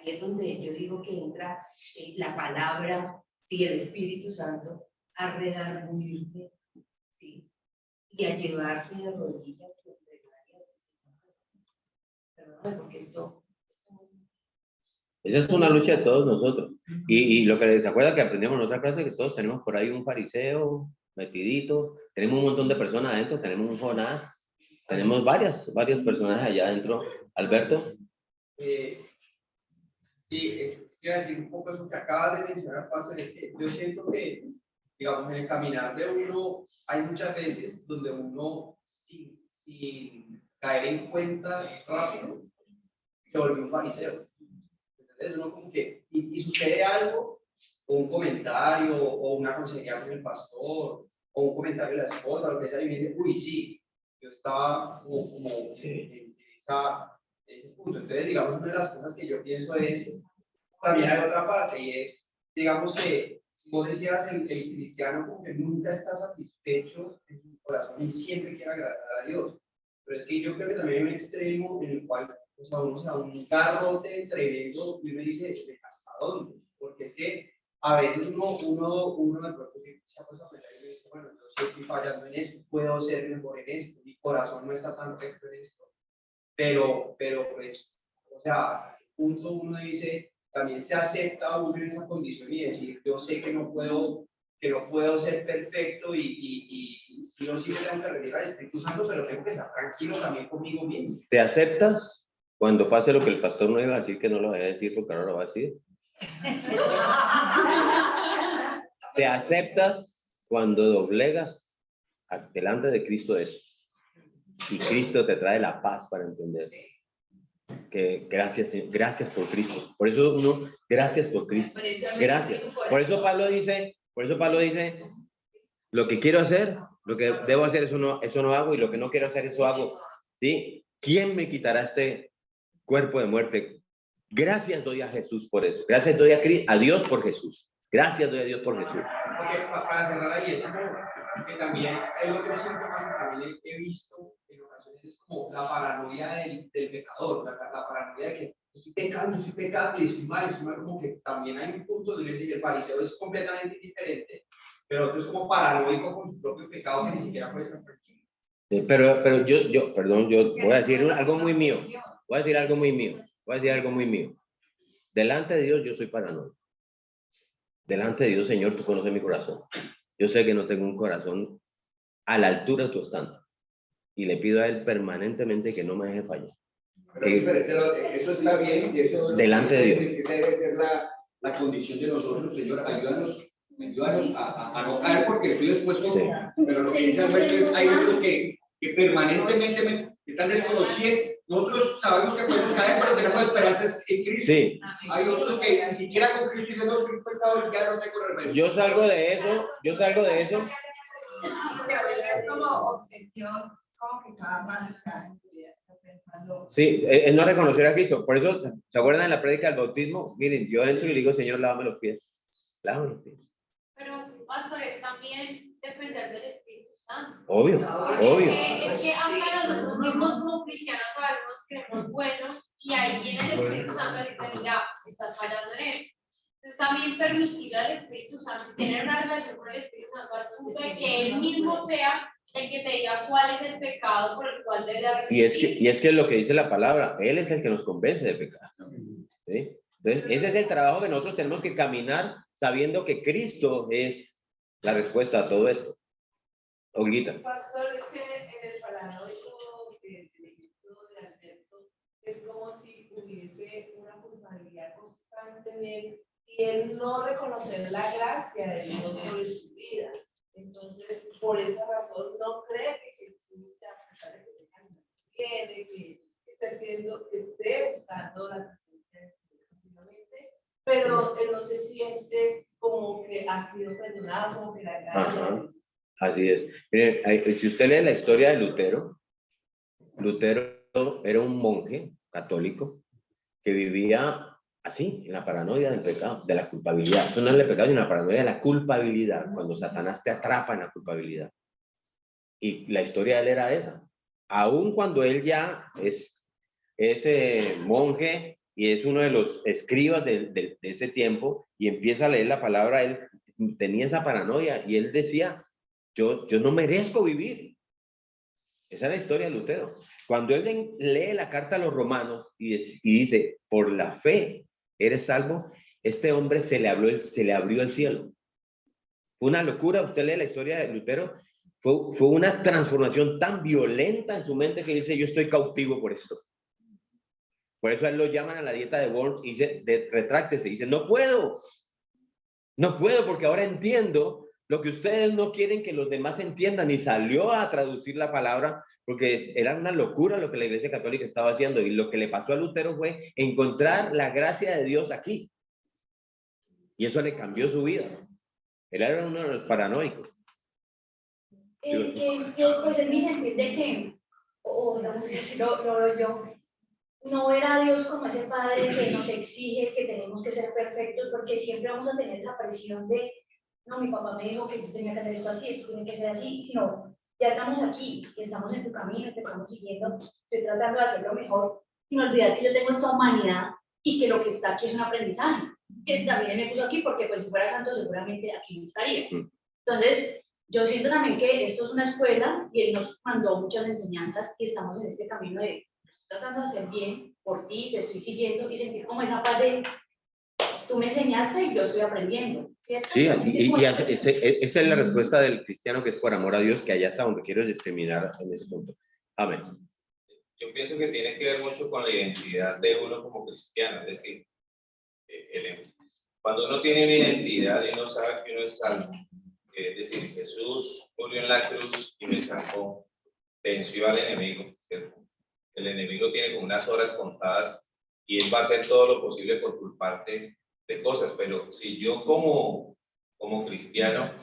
es donde yo digo que entra la palabra, sí, el Espíritu Santo, a redarguirte, ¿sí? Y a llevarte de rodillas y a entregar y a decir, perdóname, porque esto no es. Esa es una lucha de todos nosotros. Y lo que se acuerda que aprendimos en otra clase, que todos tenemos por ahí un fariseo metidito, tenemos un montón de personas adentro, tenemos un Jonás, tenemos varias personas allá adentro. Alberto. Sí, quiero decir un poco eso que acabas de mencionar, Pastor, es que yo siento que, digamos, en el caminar de uno, hay muchas veces donde uno, sin caer en cuenta rápido, se volvió un fariseo. Entonces, uno como que, y sucede algo, o un comentario, o una consejería con el pastor, o un comentario de la esposa, lo que sea, y me dice, uy, sí, yo estaba como en ese punto. Entonces, digamos, una de las cosas que yo pienso es, también hay otra parte, y es, digamos que vos decías, el cristiano como que nunca está satisfecho en su corazón y siempre quiere agradar a Dios. Pero es que yo creo que también hay un extremo en el cual uno se da un garrote tremendo y uno dice, ¿hasta dónde? Porque es que a veces uno de pronto se ha puesto a pensar y uno dice, bueno, yo sí estoy fallando en esto, puedo ser mejor en esto, mi corazón no está tan recto en esto. Pero pues, o sea, hasta qué punto uno dice, también se acepta uno en esa condición y decir, yo sé que no puedo ser perfecto y sí o sí me tengo que rendir al Espíritu Santo, pero tengo que estar tranquilo también conmigo mismo. ¿Te aceptas cuando pase lo que el pastor no iba a decir, que no lo vaya a decir porque ahora lo va a decir? ¿Te aceptas cuando doblegas delante de Cristo eso? Y Cristo te trae la paz para entender que gracias por Cristo. Por eso uno, gracias por Cristo. Gracias. Por eso Pablo dice, lo que quiero hacer, lo que debo hacer, eso no hago, y lo que no quiero hacer, eso hago. ¿Sí? ¿Quién me quitará este cuerpo de muerte? Gracias doy a Jesús por eso. Gracias doy a Dios por Jesús. Gracias doy a Dios por Jesús. Porque para cerrar ahí, es como que también hay otro síntoma que también he visto en ocasiones, es como la paranoia del pecador, la paranoia de que estoy pecando y estoy mal, como que también hay un punto donde el fariseo es completamente diferente, pero otro es como paranoico con su propio pecado que ni siquiera puede estar tranquilo. Sí, pero yo voy a decir algo muy mío. Voy a decir algo muy mío. Delante de Dios yo soy paranoico. Delante de Dios, Señor, tú conoces mi corazón. Yo sé que no tengo un corazón a la altura de tu estándar. Y le pido a Él permanentemente que no me deje fallar. Pero eso está bien, y eso delante de Dios. Esa debe ser la condición de nosotros, Señor. Ayúdanos a no caer, porque estoy dispuesto, sí. Pero lo que dice Alberto es, hay otros que permanentemente están desconociendo. Nosotros sabemos que podemos caer, pero tenemos esperanzas en Cristo. Sí. Hay otros que ni siquiera con Cristo dicen, no, soy un pecador, ya no tengo remedio. Yo salgo de eso. Es como obsesión, como que cada paso, cada día está pensando. Sí, es no reconocer a Cristo. Por eso, ¿se acuerdan de la prédica del bautismo? Miren, yo entro y le digo, Señor, lávame los pies. Lávame los pies. Pero, pastor, es también depender del Espíritu Santo. Obvio, obvio. Es que aunque nosotros mismos como cristianos sabemos que somos buenos y ahí viene el Espíritu Santo y dice, mira, estás fallando en eso. Entonces también permitir al Espíritu Santo, tener una relación con el Espíritu Santo al punto de que Él mismo sea el que te diga cuál es el pecado por el cual debe arrepentir. Y es que lo que dice la palabra, Él es el que nos convence de pecado. ¿Sí? Entonces, ese es el trabajo que nosotros tenemos que caminar sabiendo que Cristo es la respuesta a todo esto. Olguita. Pastor, es que en el paranoico del ejemplo de Alberto es como si hubiese una culpabilidad constantemente y él no reconocer la gracia de Dios sobre su vida. Entonces, por esa razón, no cree que Jesús, a pesar de que tiene, que esté buscando la presencia de Dios continuamente, pero él no se siente como que ha sido perdonado, como que la gracia de Dios. Así es. Miren, si usted lee la historia de Lutero, Lutero era un monje católico que vivía así, en la paranoia del pecado, de la culpabilidad. Eso no es el pecado, sino la paranoia de la culpabilidad, cuando Satanás te atrapa en la culpabilidad. Y la historia de él era esa. Aun cuando él ya es monje y es uno de los escribas de ese tiempo y empieza a leer la palabra, él tenía esa paranoia y él decía, yo no merezco vivir. Esa es la historia de Lutero. Cuando él lee la carta a los romanos y dice, por la fe eres salvo, este hombre se le abrió el cielo. Fue una locura. Usted lee la historia de Lutero, fue una transformación tan violenta en su mente que dice, yo estoy cautivo por esto. Por eso a él lo llaman a la dieta de Worms y dice, retráctese. Dice, no puedo porque ahora entiendo lo que ustedes no quieren que los demás entiendan, y salió a traducir la palabra porque era una locura lo que la Iglesia Católica estaba haciendo, y lo que le pasó a Lutero fue encontrar la gracia de Dios aquí, y eso le cambió su vida. Él era uno de los paranoicos. Pues es mi sentir de que, o digamos que así lo veo yo, no ver a Dios como ese padre que nos exige que tenemos que ser perfectos, porque siempre vamos a tener esa presión de, no, mi papá me dijo que yo tenía que hacer esto así, esto tiene que ser así, sino ya estamos aquí, estamos en tu camino, te estamos siguiendo, estoy tratando de hacerlo mejor, sin olvidar que yo tengo esta humanidad y que lo que está aquí es un aprendizaje, que también me puso aquí porque pues si fuera santo seguramente aquí no estaría. Entonces, yo siento también que esto es una escuela y él nos mandó muchas enseñanzas y estamos en este camino de tratando de hacer bien por ti, te estoy siguiendo y sentir como esa paz de tú me enseñaste y yo estoy aprendiendo, ¿cierto? Sí, esa es la respuesta del cristiano, que es por amor a Dios, que allá está donde quiero terminar en ese punto. Amén. Yo pienso que tiene que ver mucho con la identidad de uno como cristiano, es decir, cuando uno tiene una identidad y uno sabe que uno es salvo, es decir, Jesús murió en la cruz y me salvó, venció al enemigo, ¿cierto? El enemigo tiene como unas horas contadas y él va a hacer todo lo posible por culparte de cosas, pero si yo como cristiano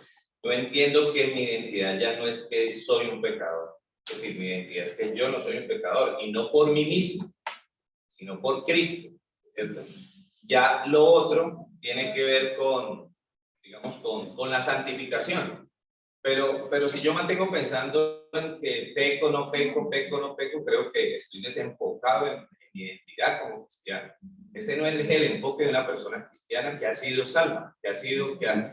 no entiendo que mi identidad ya no es que soy un pecador, es decir, mi identidad es que yo no soy un pecador, y no por mí mismo, sino por Cristo, ¿cierto? Ya lo otro tiene que ver con, digamos, con la santificación. Pero si yo mantengo pensando en que peco, no peco, creo que estoy desenfocado en mi identidad como cristiano. Ese no es el enfoque de una persona cristiana que ha sido salva,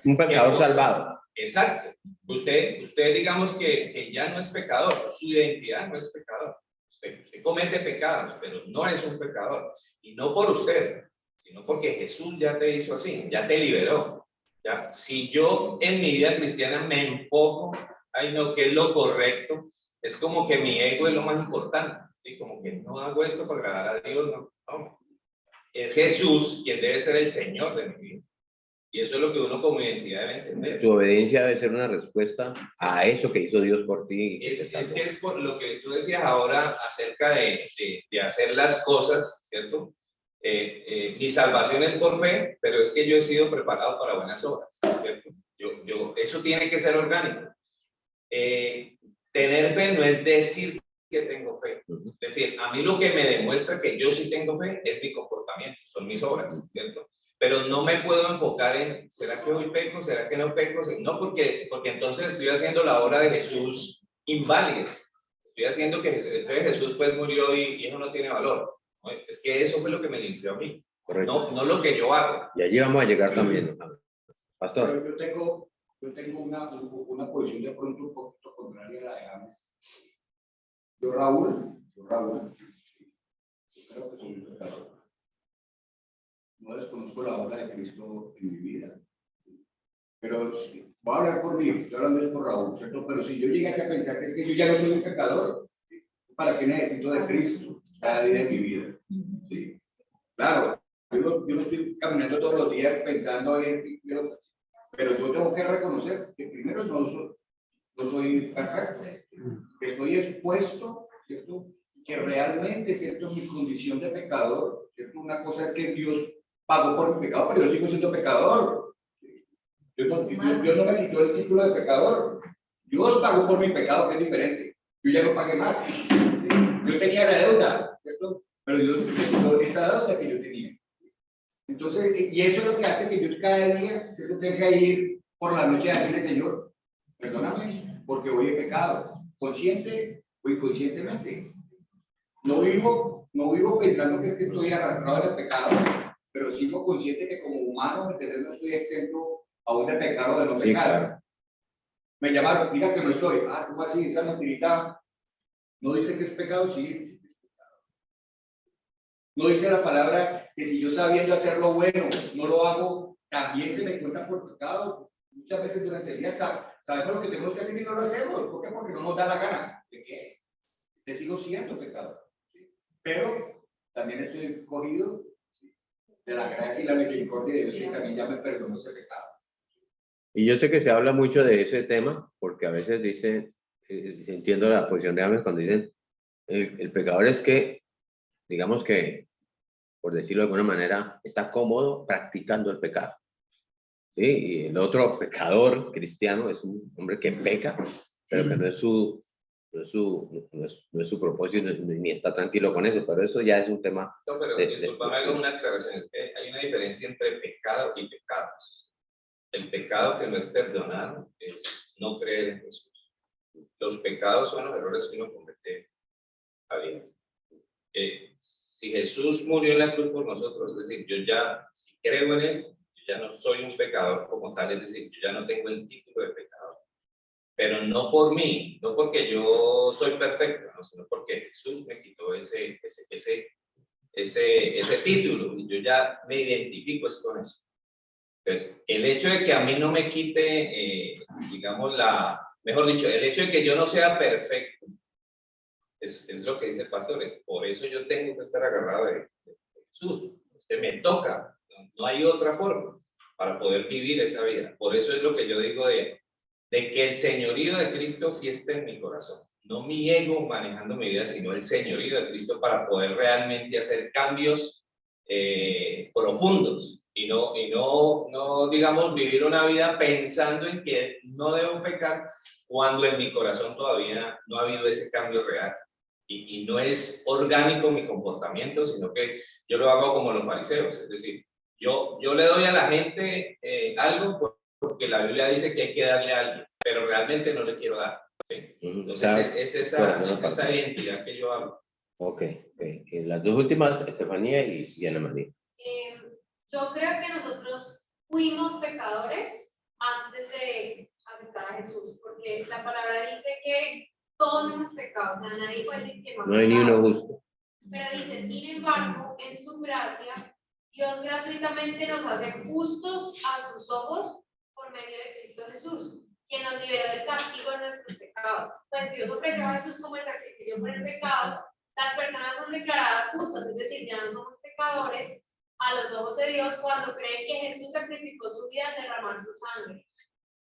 un pecador salvado. Exacto. Usted digamos que ya no es pecador, su identidad no es pecador. Usted comete pecados, pero no es un pecador. Y no por usted, sino porque Jesús ya te hizo así, ya te liberó. ¿Ya? Si yo en mi vida cristiana me enfoco, ay no, que es lo correcto, es como que mi ego es lo más importante, ¿sí? Como que no hago esto para agradar a Dios, no. Es Jesús quien debe ser el Señor de mi vida. Y eso es lo que uno como identidad debe entender. Tu obediencia debe ser una respuesta a eso que hizo Dios por ti. Es que es por lo que tú decías ahora acerca de hacer las cosas, ¿cierto? Mi salvación es por fe, pero es que yo he sido preparado para buenas obras, ¿cierto? Eso tiene que ser orgánico. Tener fe no es decir que tengo fe, Es decir, a mí lo que me demuestra que yo sí tengo fe es mi comportamiento, son mis obras, ¿cierto? Pero no me puedo enfocar en, ¿será que hoy peco? ¿Será que no peco? No, porque entonces estoy haciendo la obra de Jesús inválida. Estoy haciendo que entonces Jesús pues murió y eso no tiene valor, ¿no? Es que eso fue lo que me limpió a mí, Correcto. no lo que yo hago. Y allí vamos a llegar también. Pastor. Pero yo tengo una posición de pronto un poquito contraria a la de James. Yo, Raúl, yo creo que soy un pecador. No desconozco la obra de Cristo en mi vida. Pero voy a hablar por mí, estoy hablando por Raúl, ¿cierto? Pero si yo llegase a pensar que es que yo ya no soy un pecador, ¿para qué necesito de Cristo cada día de mi vida? ¿Sí? Claro, yo no estoy caminando todos los días pensando en... Pero yo tengo que reconocer que primero no soy perfecto, que estoy expuesto, ¿cierto? Que realmente, ¿cierto? Mi condición de pecador, ¿cierto? Una cosa es que Dios pagó por mi pecado, pero yo sigo siendo pecador. Dios no me quitó el título de pecador. Dios pagó por mi pecado, que es diferente. Yo ya no pagué más. Yo tenía la deuda, ¿cierto? Pero Dios me quitó esa deuda que yo tenía. Entonces, y eso es lo que hace que yo cada día se tenga que ir por la noche a decirle, Señor, perdóname, porque hoy he pecado, consciente o inconscientemente. No vivo pensando que es que estoy arrastrado en el pecado, pero sigo consciente que como humano, no estoy exento aún de pecar o de no pecar. Sí, claro. Me llamaron, mira que no estoy. Ah, ¿cómo así? Esa mentirita no dice que es pecado, sí. No dice la palabra que si yo sabiendo hacer lo bueno no lo hago, también se me cuenta por pecado. Muchas veces durante el día sabemos lo que tenemos que hacer y no lo hacemos. ¿Por qué? Porque no nos da la gana. ¿De qué? Te sigo siendo pecador. ¿Sí? Pero también estoy cogido de la gracia y la misericordia de Dios que también ya me perdonó ese pecado. Y yo sé que se habla mucho de ese tema, porque a veces dicen, entiendo la posición de James cuando dicen, el pecador es que, digamos que, por decirlo de alguna manera, está cómodo practicando el pecado. ¿Sí? Y el otro pecador cristiano es un hombre que peca, pero que no es su propósito, ni está tranquilo con eso, pero eso ya es un tema. No, pero disculpame, hago una aclaración. Es que hay una diferencia entre pecado y pecados. El pecado que no es perdonado es no creer en Jesús. Los pecados son los errores que uno comete a bien. Si Jesús murió en la cruz por nosotros, es decir, yo ya, si creo en Él, yo ya no soy un pecador como tal, es decir, yo ya no tengo el título de pecador. Pero no por mí, no porque yo soy perfecto, ¿no? Sino porque Jesús me quitó ese título y yo ya me identifico con eso. Entonces, el hecho de que a mí no me quite, digamos, mejor dicho, el hecho de que yo no sea perfecto, es lo que dice el pastor, es por eso yo tengo que estar agarrado de Jesús, es que me toca, no hay otra forma para poder vivir esa vida. Por eso es lo que yo digo de que el señorío de Cristo sí está en mi corazón, no mi ego manejando mi vida, sino el señorío de Cristo para poder realmente hacer cambios profundos. Y no, digamos, vivir una vida pensando en que no debo pecar cuando en mi corazón todavía no ha habido ese cambio real. Y no es orgánico mi comportamiento, sino que yo lo hago como los fariseos. Es decir, yo le doy a la gente algo porque la Biblia dice que hay que darle a alguien, pero realmente no le quiero dar. ¿Sí? Entonces, o sea, es esa identidad que yo hago. Ok. Las dos últimas, Estefanía y Ana María. Yo creo que nosotros fuimos pecadores antes de aceptar a Jesús, porque la palabra dice que todos hemos pecado, o sea, nadie puede decir que no hay ni uno justo. Pero dice, sin embargo, en su gracia, Dios gratuitamente nos hace justos a sus ojos por medio de Cristo Jesús, quien nos liberó del castigo de nuestros pecados. Pues si Dios ofreció a Jesús como el sacrificio por el pecado, las personas son declaradas justas, es decir, ya no somos pecadores a los ojos de Dios cuando creen que Jesús sacrificó su vida al derramar su sangre.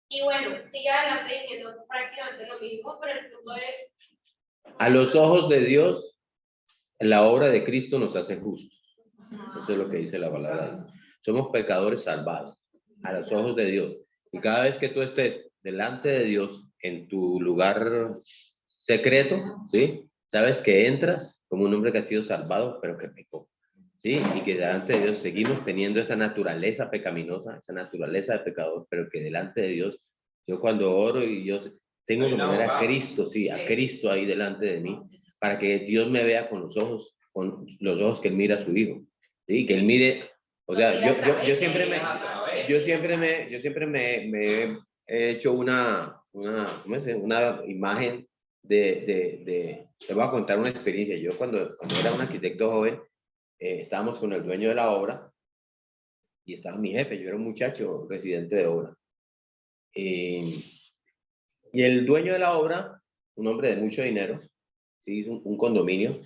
Y bueno, sigue adelante diciendo prácticamente lo mismo, pero el punto es... A los ojos de Dios, la obra de Cristo nos hace justos. Eso es lo que dice la palabra. Somos pecadores salvados a los ojos de Dios. Y cada vez que tú estés delante de Dios en tu lugar secreto, ¿sí? sabes que entras como un hombre que ha sido salvado, pero que pecó. ¿Sí? Y que delante de Dios seguimos teniendo esa naturaleza pecaminosa, esa naturaleza de pecador, pero que delante de Dios, yo cuando oro y yo tengo que poner a Cristo, sí, a Cristo ahí delante de mí, para que Dios me vea con los ojos que Él mira a su Hijo. ¿Sí? Que Él mire, o sea, yo siempre me he hecho ¿cómo se dice? Una imagen te voy a contar una experiencia. Yo cuando era un arquitecto joven, estábamos con el dueño de la obra y estaba mi jefe, yo era un muchacho residente de obra. Y el dueño de la obra, un hombre de mucho dinero, ¿sí? Hizo un condominio,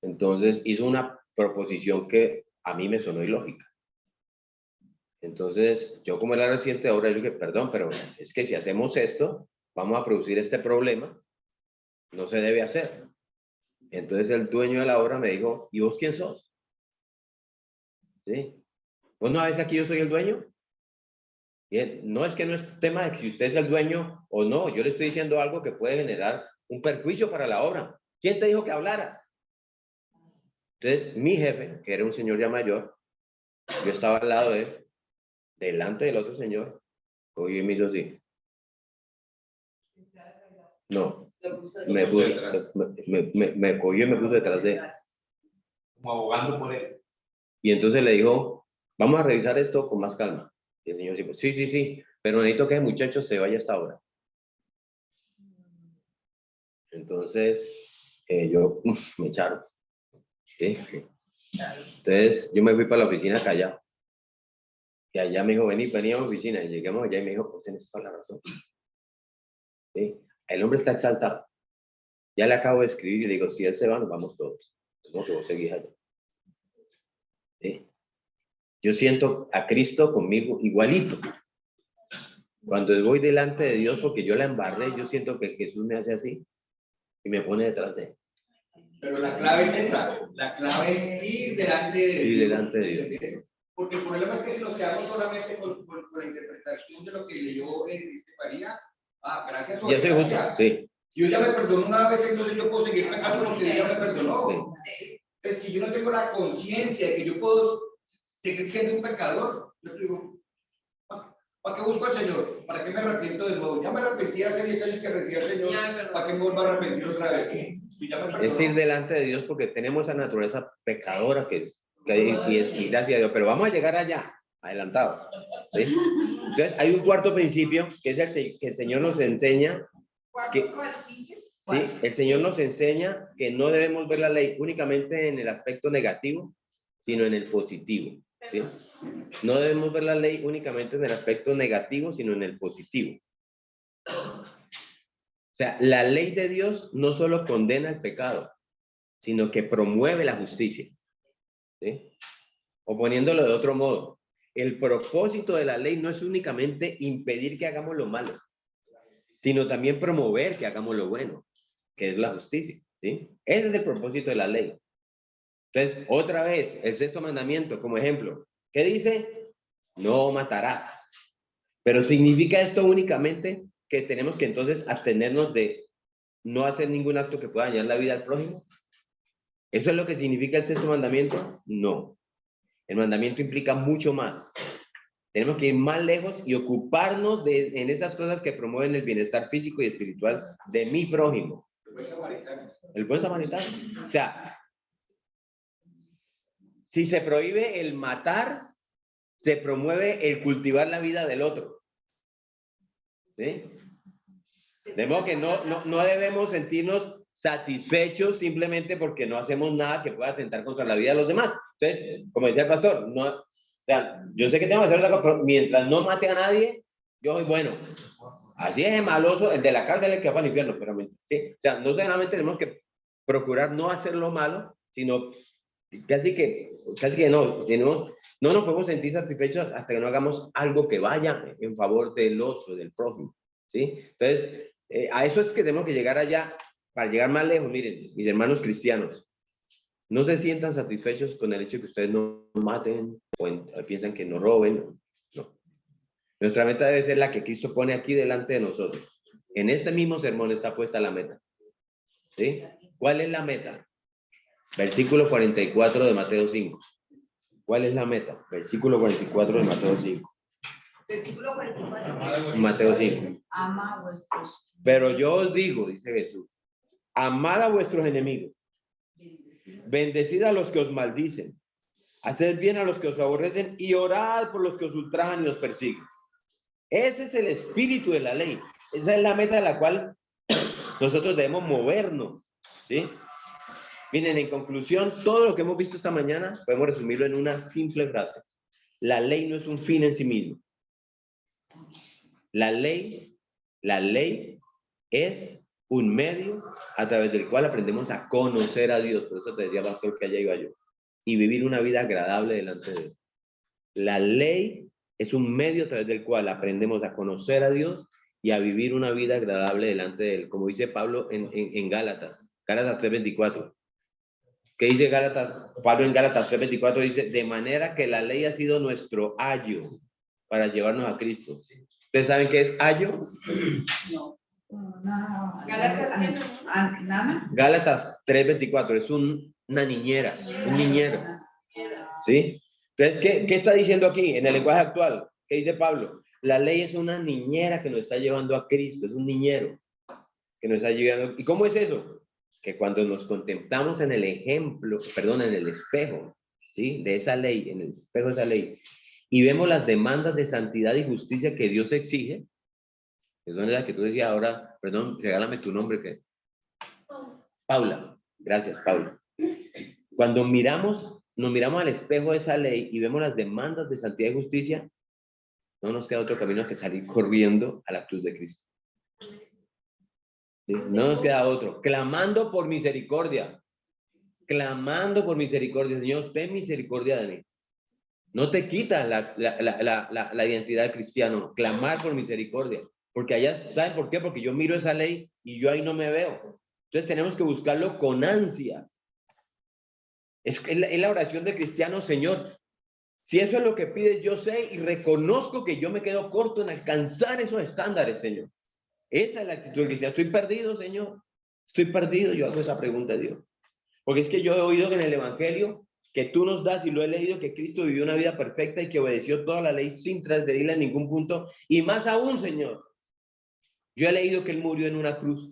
entonces hizo una proposición que a mí me sonó ilógica. Entonces, yo como era residente de obra, yo dije, perdón, pero es que si hacemos esto, vamos a producir este problema, no se debe hacer. Entonces el dueño de la obra me dijo, ¿y vos quién sos? ¿Sí? ¿Vos no sabés que aquí yo soy el dueño? Bien, no es que no es tema de si usted es el dueño o no, yo le estoy diciendo algo que puede generar un perjuicio para la obra. ¿Quién te dijo que hablaras? Entonces, mi jefe, que era un señor ya mayor, yo estaba al lado de él, delante del otro señor, cogió y me hizo así. No, me cogió y me puso detrás de él. Como abogando por él. Y entonces le dijo, vamos a revisar esto con más calma. Y el señor dijo, sí, pero necesito que el muchacho se vaya hasta ahora. Entonces, me echaron. ¿Sí? Entonces, yo me fui para la oficina callado. Y allá me dijo, vení a la oficina. Y llegamos allá y me dijo, pues tienes toda la razón. ¿Sí? El hombre está exaltado. Ya le acabo de escribir y le digo, si él se va, nos vamos todos. No, que vos seguís allá. ¿Sí? Yo siento a Cristo conmigo igualito. Cuando voy delante de Dios, porque yo la embarré, yo siento que Jesús me hace así y me pone detrás de él. Pero la clave es esa, la clave es ir delante de Dios. Ir delante de Dios. Porque el problema es que si nos quedamos solamente con la interpretación de lo que leyó María, gracias a Ya soy justo, sí. Yo ya me perdono una vez, entonces yo puedo seguir pecando porque ella me perdonó. Sí. Entonces, si yo no tengo la conciencia de que yo puedo seguir siendo un pecador, yo digo, ¿para qué busco al Señor? ¿Para qué me arrepiento de nuevo? Ya me arrepentí hace 10 años que recibí al Señor, ¿para qué me vuelvo a arrepentir otra vez? Es ir delante de Dios porque tenemos esa naturaleza pecadora y gracias a Dios, pero vamos a llegar allá, adelantados. ¿Sí? Entonces, hay un cuarto principio que es que el Señor nos enseña que, ¿sí? El Señor nos enseña que no debemos ver la ley únicamente en el aspecto negativo, sino en el positivo. ¿Sí? No debemos ver la ley únicamente en el aspecto negativo, sino en el positivo. O sea, la ley de Dios no solo condena el pecado, sino que promueve la justicia. ¿Sí? O poniéndolo de otro modo, el propósito de la ley no es únicamente impedir que hagamos lo malo, sino también promover que hagamos lo bueno, que es la justicia. ¿Sí? Ese es el propósito de la ley. Entonces, otra vez, el sexto mandamiento como ejemplo. ¿Qué dice? No matarás. Pero ¿significa esto únicamente que tenemos que entonces abstenernos de no hacer ningún acto que pueda dañar la vida al prójimo? ¿Eso es lo que significa el sexto mandamiento? No. El mandamiento implica mucho más. Tenemos que ir más lejos y ocuparnos en esas cosas que promueven el bienestar físico y espiritual de mi prójimo. El buen samaritano. El buen samaritano. O sea, si se prohíbe el matar, se promueve el cultivar la vida del otro. ¿Sí? De modo que no debemos sentirnos satisfechos simplemente porque no hacemos nada que pueda atentar contra la vida de los demás. Entonces, como decía el pastor, o sea, yo sé que tengo que hacer la cosa, pero mientras no mate a nadie, yo soy bueno. Así es el maloso, el de la cárcel el que va al infierno, pero ¿sí? O sea, no solamente tenemos que procurar no hacer lo malo, sino casi que no nos podemos sentir satisfechos hasta que no hagamos algo que vaya en favor del otro, del prójimo. ¿Sí? Entonces, a eso es que tenemos que llegar allá, para llegar más lejos. Miren, mis hermanos cristianos, no se sientan satisfechos con el hecho de que ustedes no maten o piensan que no roben. No. Nuestra meta debe ser la que Cristo pone aquí delante de nosotros. En este mismo sermón está puesta la meta. ¿Sí? ¿Cuál es la meta? Versículo 44 de Mateo 5. ¿Cuál es la meta? Versículo 44 de Mateo 5. Versículo 44. Mateo 5. Ama a vuestros. Pero yo os digo, dice Jesús, amad a vuestros enemigos, bendecid a los que os maldicen, haced bien a los que os aborrecen y orad por los que os ultrajan y os persiguen. Ese es el espíritu de la ley. Esa es la meta a la cual nosotros debemos movernos, ¿sí? Miren, en conclusión, todo lo que hemos visto esta mañana podemos resumirlo en una simple frase. La ley no es un fin en sí mismo. La ley es un medio a través del cual aprendemos a conocer a Dios. Por eso te decía, pastor, que allá iba yo. Y vivir una vida agradable delante de Dios. La ley es un medio a través del cual aprendemos a conocer a Dios y a vivir una vida agradable delante de Él. Como dice Pablo en Gálatas 3:24. ¿Qué dice Pablo en Gálatas 3:24? Dice, de manera que la ley ha sido nuestro ayo para llevarnos a Cristo. ¿Ustedes saben qué es ayo? No. Gálatas 3:24 es una niñera, un niñero. ¿Sí? Entonces, ¿qué está diciendo aquí en el lenguaje actual? ¿Qué dice Pablo? La ley es una niñera que nos está llevando a Cristo, es un niñero que nos está llevando. ¿Y cómo es eso? Que cuando nos contemplamos en el ejemplo, perdón, en el espejo, ¿sí? De esa ley, en el espejo de esa ley, y vemos las demandas de santidad y justicia que Dios exige, que son esas que tú decías ahora, perdón, regálame tu nombre, ¿qué? Paula, gracias, Paula. Cuando nos miramos al espejo de esa ley y vemos las demandas de santidad y justicia, no nos queda otro camino que salir corriendo a la cruz de Cristo. ¿Sí? No nos queda otro, clamando por misericordia, Señor, ten misericordia de mí. No te quita la identidad de cristiano, clamar por misericordia, porque allá, ¿saben por qué? Porque yo miro esa ley y yo ahí no me veo. Entonces tenemos que buscarlo con ansia. Es la oración de cristiano, Señor, si eso es lo que pides, yo sé y reconozco que yo me quedo corto en alcanzar esos estándares, Señor. Esa es la actitud del cristiano. Estoy perdido, Señor. Estoy perdido. Yo hago esa pregunta a Dios. Porque es que yo he oído que en el Evangelio que tú nos das y lo he leído que Cristo vivió una vida perfecta y que obedeció toda la ley sin transgredirla en ningún punto. Y más aún, Señor, yo he leído que Él murió en una cruz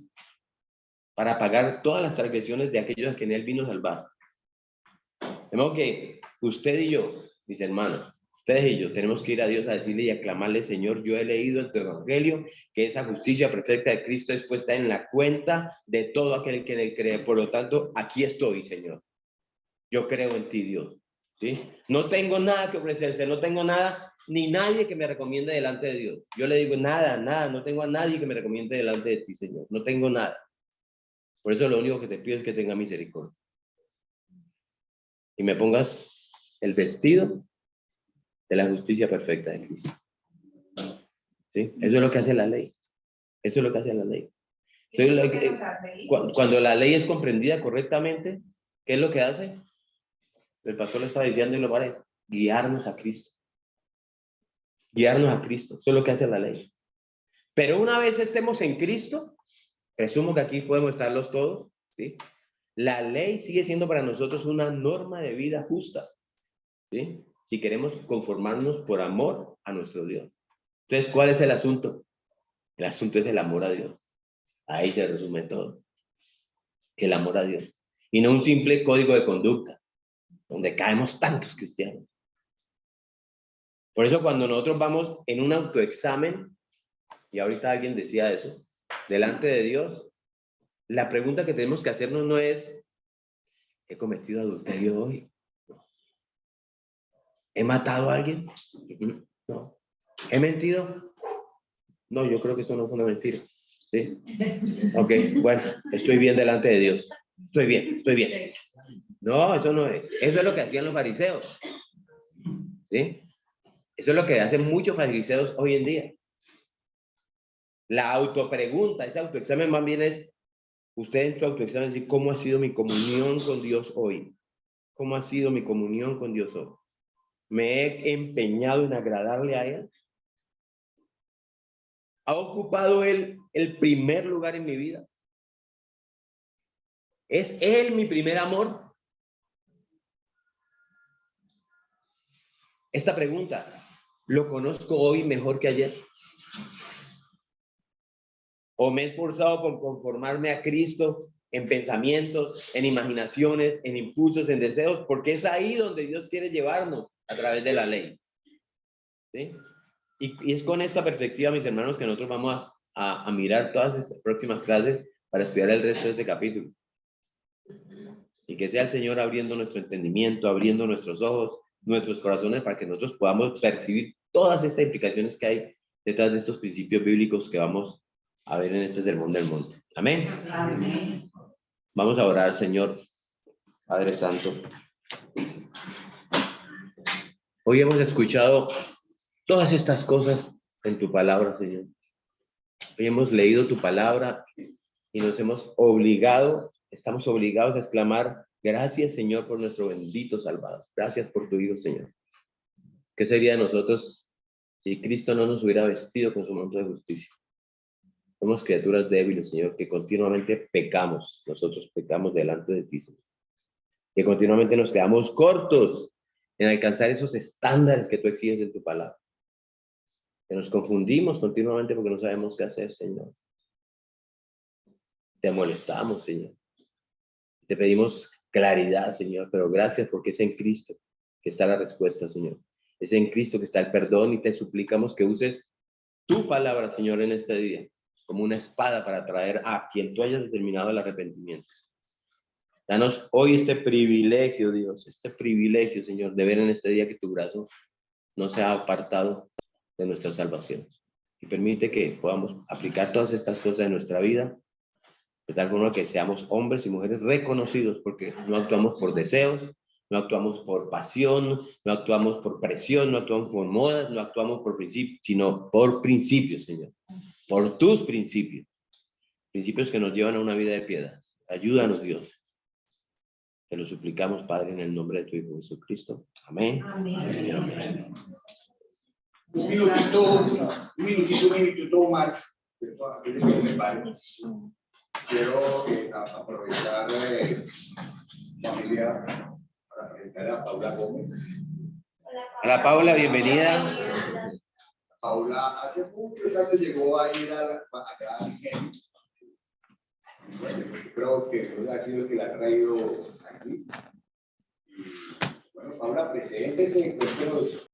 para pagar todas las transgresiones de aquellos a quienes Él vino a salvar. De modo que usted y yo, mis hermanos, ustedes y yo, tenemos que ir a Dios a decirle y aclamarle, Señor, yo he leído en tu evangelio que esa justicia perfecta de Cristo es puesta en la cuenta de todo aquel que en él cree. Por lo tanto, aquí estoy, Señor. Yo creo en ti, Dios. ¿Sí? No tengo nada que ofrecerse, no tengo nada, ni nadie que me recomiende delante de Dios. Yo le digo, nada, no tengo a nadie que me recomiende delante de ti, Señor. No tengo nada. Por eso lo único que te pido es que tenga misericordia. Y me pongas el vestido de la justicia perfecta de Cristo. ¿Sí? Eso es lo que hace la ley. Eso es lo que hace la ley. Cuando la ley es comprendida correctamente, ¿qué es lo que hace? El pastor lo está diciendo y lo vale, guiarnos a Cristo. Guiarnos a Cristo. Eso es lo que hace la ley. Pero una vez estemos en Cristo, presumo que aquí podemos estarlos todos, ¿sí? La ley sigue siendo para nosotros una norma de vida justa, ¿sí? Si queremos conformarnos por amor a nuestro Dios. Entonces, ¿cuál es el asunto? El asunto es el amor a Dios. Ahí se resume todo. El amor a Dios. Y no un simple código de conducta, donde caemos tantos cristianos. Por eso cuando nosotros vamos en un autoexamen, y ahorita alguien decía eso, delante de Dios, la pregunta que tenemos que hacernos no es, ¿he cometido adulterio hoy? No. ¿He matado a alguien? No. ¿He mentido? No, yo creo que eso no fue una mentira. ¿Sí? Ok, bueno, estoy bien delante de Dios. Estoy bien. No, eso no es. Eso es lo que hacían los fariseos. ¿Sí? Eso es lo que hacen muchos fariseos hoy en día. La autopregunta, ese autoexamen más bien es, usted en su autoexamen dice, ¿cómo ha sido mi comunión con Dios hoy? ¿Cómo ha sido mi comunión con Dios hoy? ¿Me he empeñado en agradarle a Él? ¿Ha ocupado Él el primer lugar en mi vida? ¿Es Él mi primer amor? Esta pregunta, ¿lo conozco hoy mejor que ayer? ¿O me he esforzado por conformarme a Cristo en pensamientos, en imaginaciones, en impulsos, en deseos? Porque es ahí donde Dios quiere llevarnos a través de la ley. ¿Sí? Y es con esta perspectiva, mis hermanos, que nosotros vamos a mirar todas estas próximas clases para estudiar el resto de este capítulo. Y que sea el Señor abriendo nuestro entendimiento, abriendo nuestros ojos, nuestros corazones, para que nosotros podamos percibir todas estas implicaciones que hay detrás de estos principios bíblicos que vamos a ver en este sermón del monte. Amén. Amén. Vamos a orar al Señor, Padre Santo. Hoy hemos escuchado todas estas cosas en tu palabra, Señor. Hoy hemos leído tu palabra y nos hemos obligado, estamos obligados a exclamar, gracias, Señor, por nuestro bendito Salvador. Gracias por tu Hijo, Señor. ¿Qué sería de nosotros si Cristo no nos hubiera vestido con su manto de justicia? Somos criaturas débiles, Señor, que continuamente pecamos. Nosotros pecamos delante de ti, Señor. Que continuamente nos quedamos cortos en alcanzar esos estándares que tú exiges en tu palabra. Que nos confundimos continuamente porque no sabemos qué hacer, Señor. Te molestamos, Señor. Te pedimos claridad, Señor, pero gracias porque es en Cristo que está la respuesta, Señor. Es en Cristo que está el perdón y te suplicamos que uses tu palabra, Señor, en este día, como una espada para traer a quien tú hayas determinado el arrepentimiento. Danos hoy este privilegio, Dios, este privilegio, Señor, de ver en este día que tu brazo no se ha apartado de nuestra salvación. Y permite que podamos aplicar todas estas cosas en nuestra vida, de tal forma que seamos hombres y mujeres reconocidos, porque no actuamos por deseos, no actuamos por pasión, no actuamos por presión, no actuamos por modas, no actuamos por principios, sino por principios, Señor, por tus principios, principios que nos llevan a una vida de piedad. Ayúdanos, Dios. Te lo suplicamos, Padre, en el nombre de tu Hijo Jesucristo. Amén. Amén. Amén. Un minutito más. Quiero aprovechar familia para presentar a Paula Gómez. Hola, Paula, bienvenida. Paula hace muchos años llegó a ir allá a Ingenio. Bueno, yo creo que ha sido el que la ha traído aquí. Y, bueno, Paula, preséntese, cuéntenos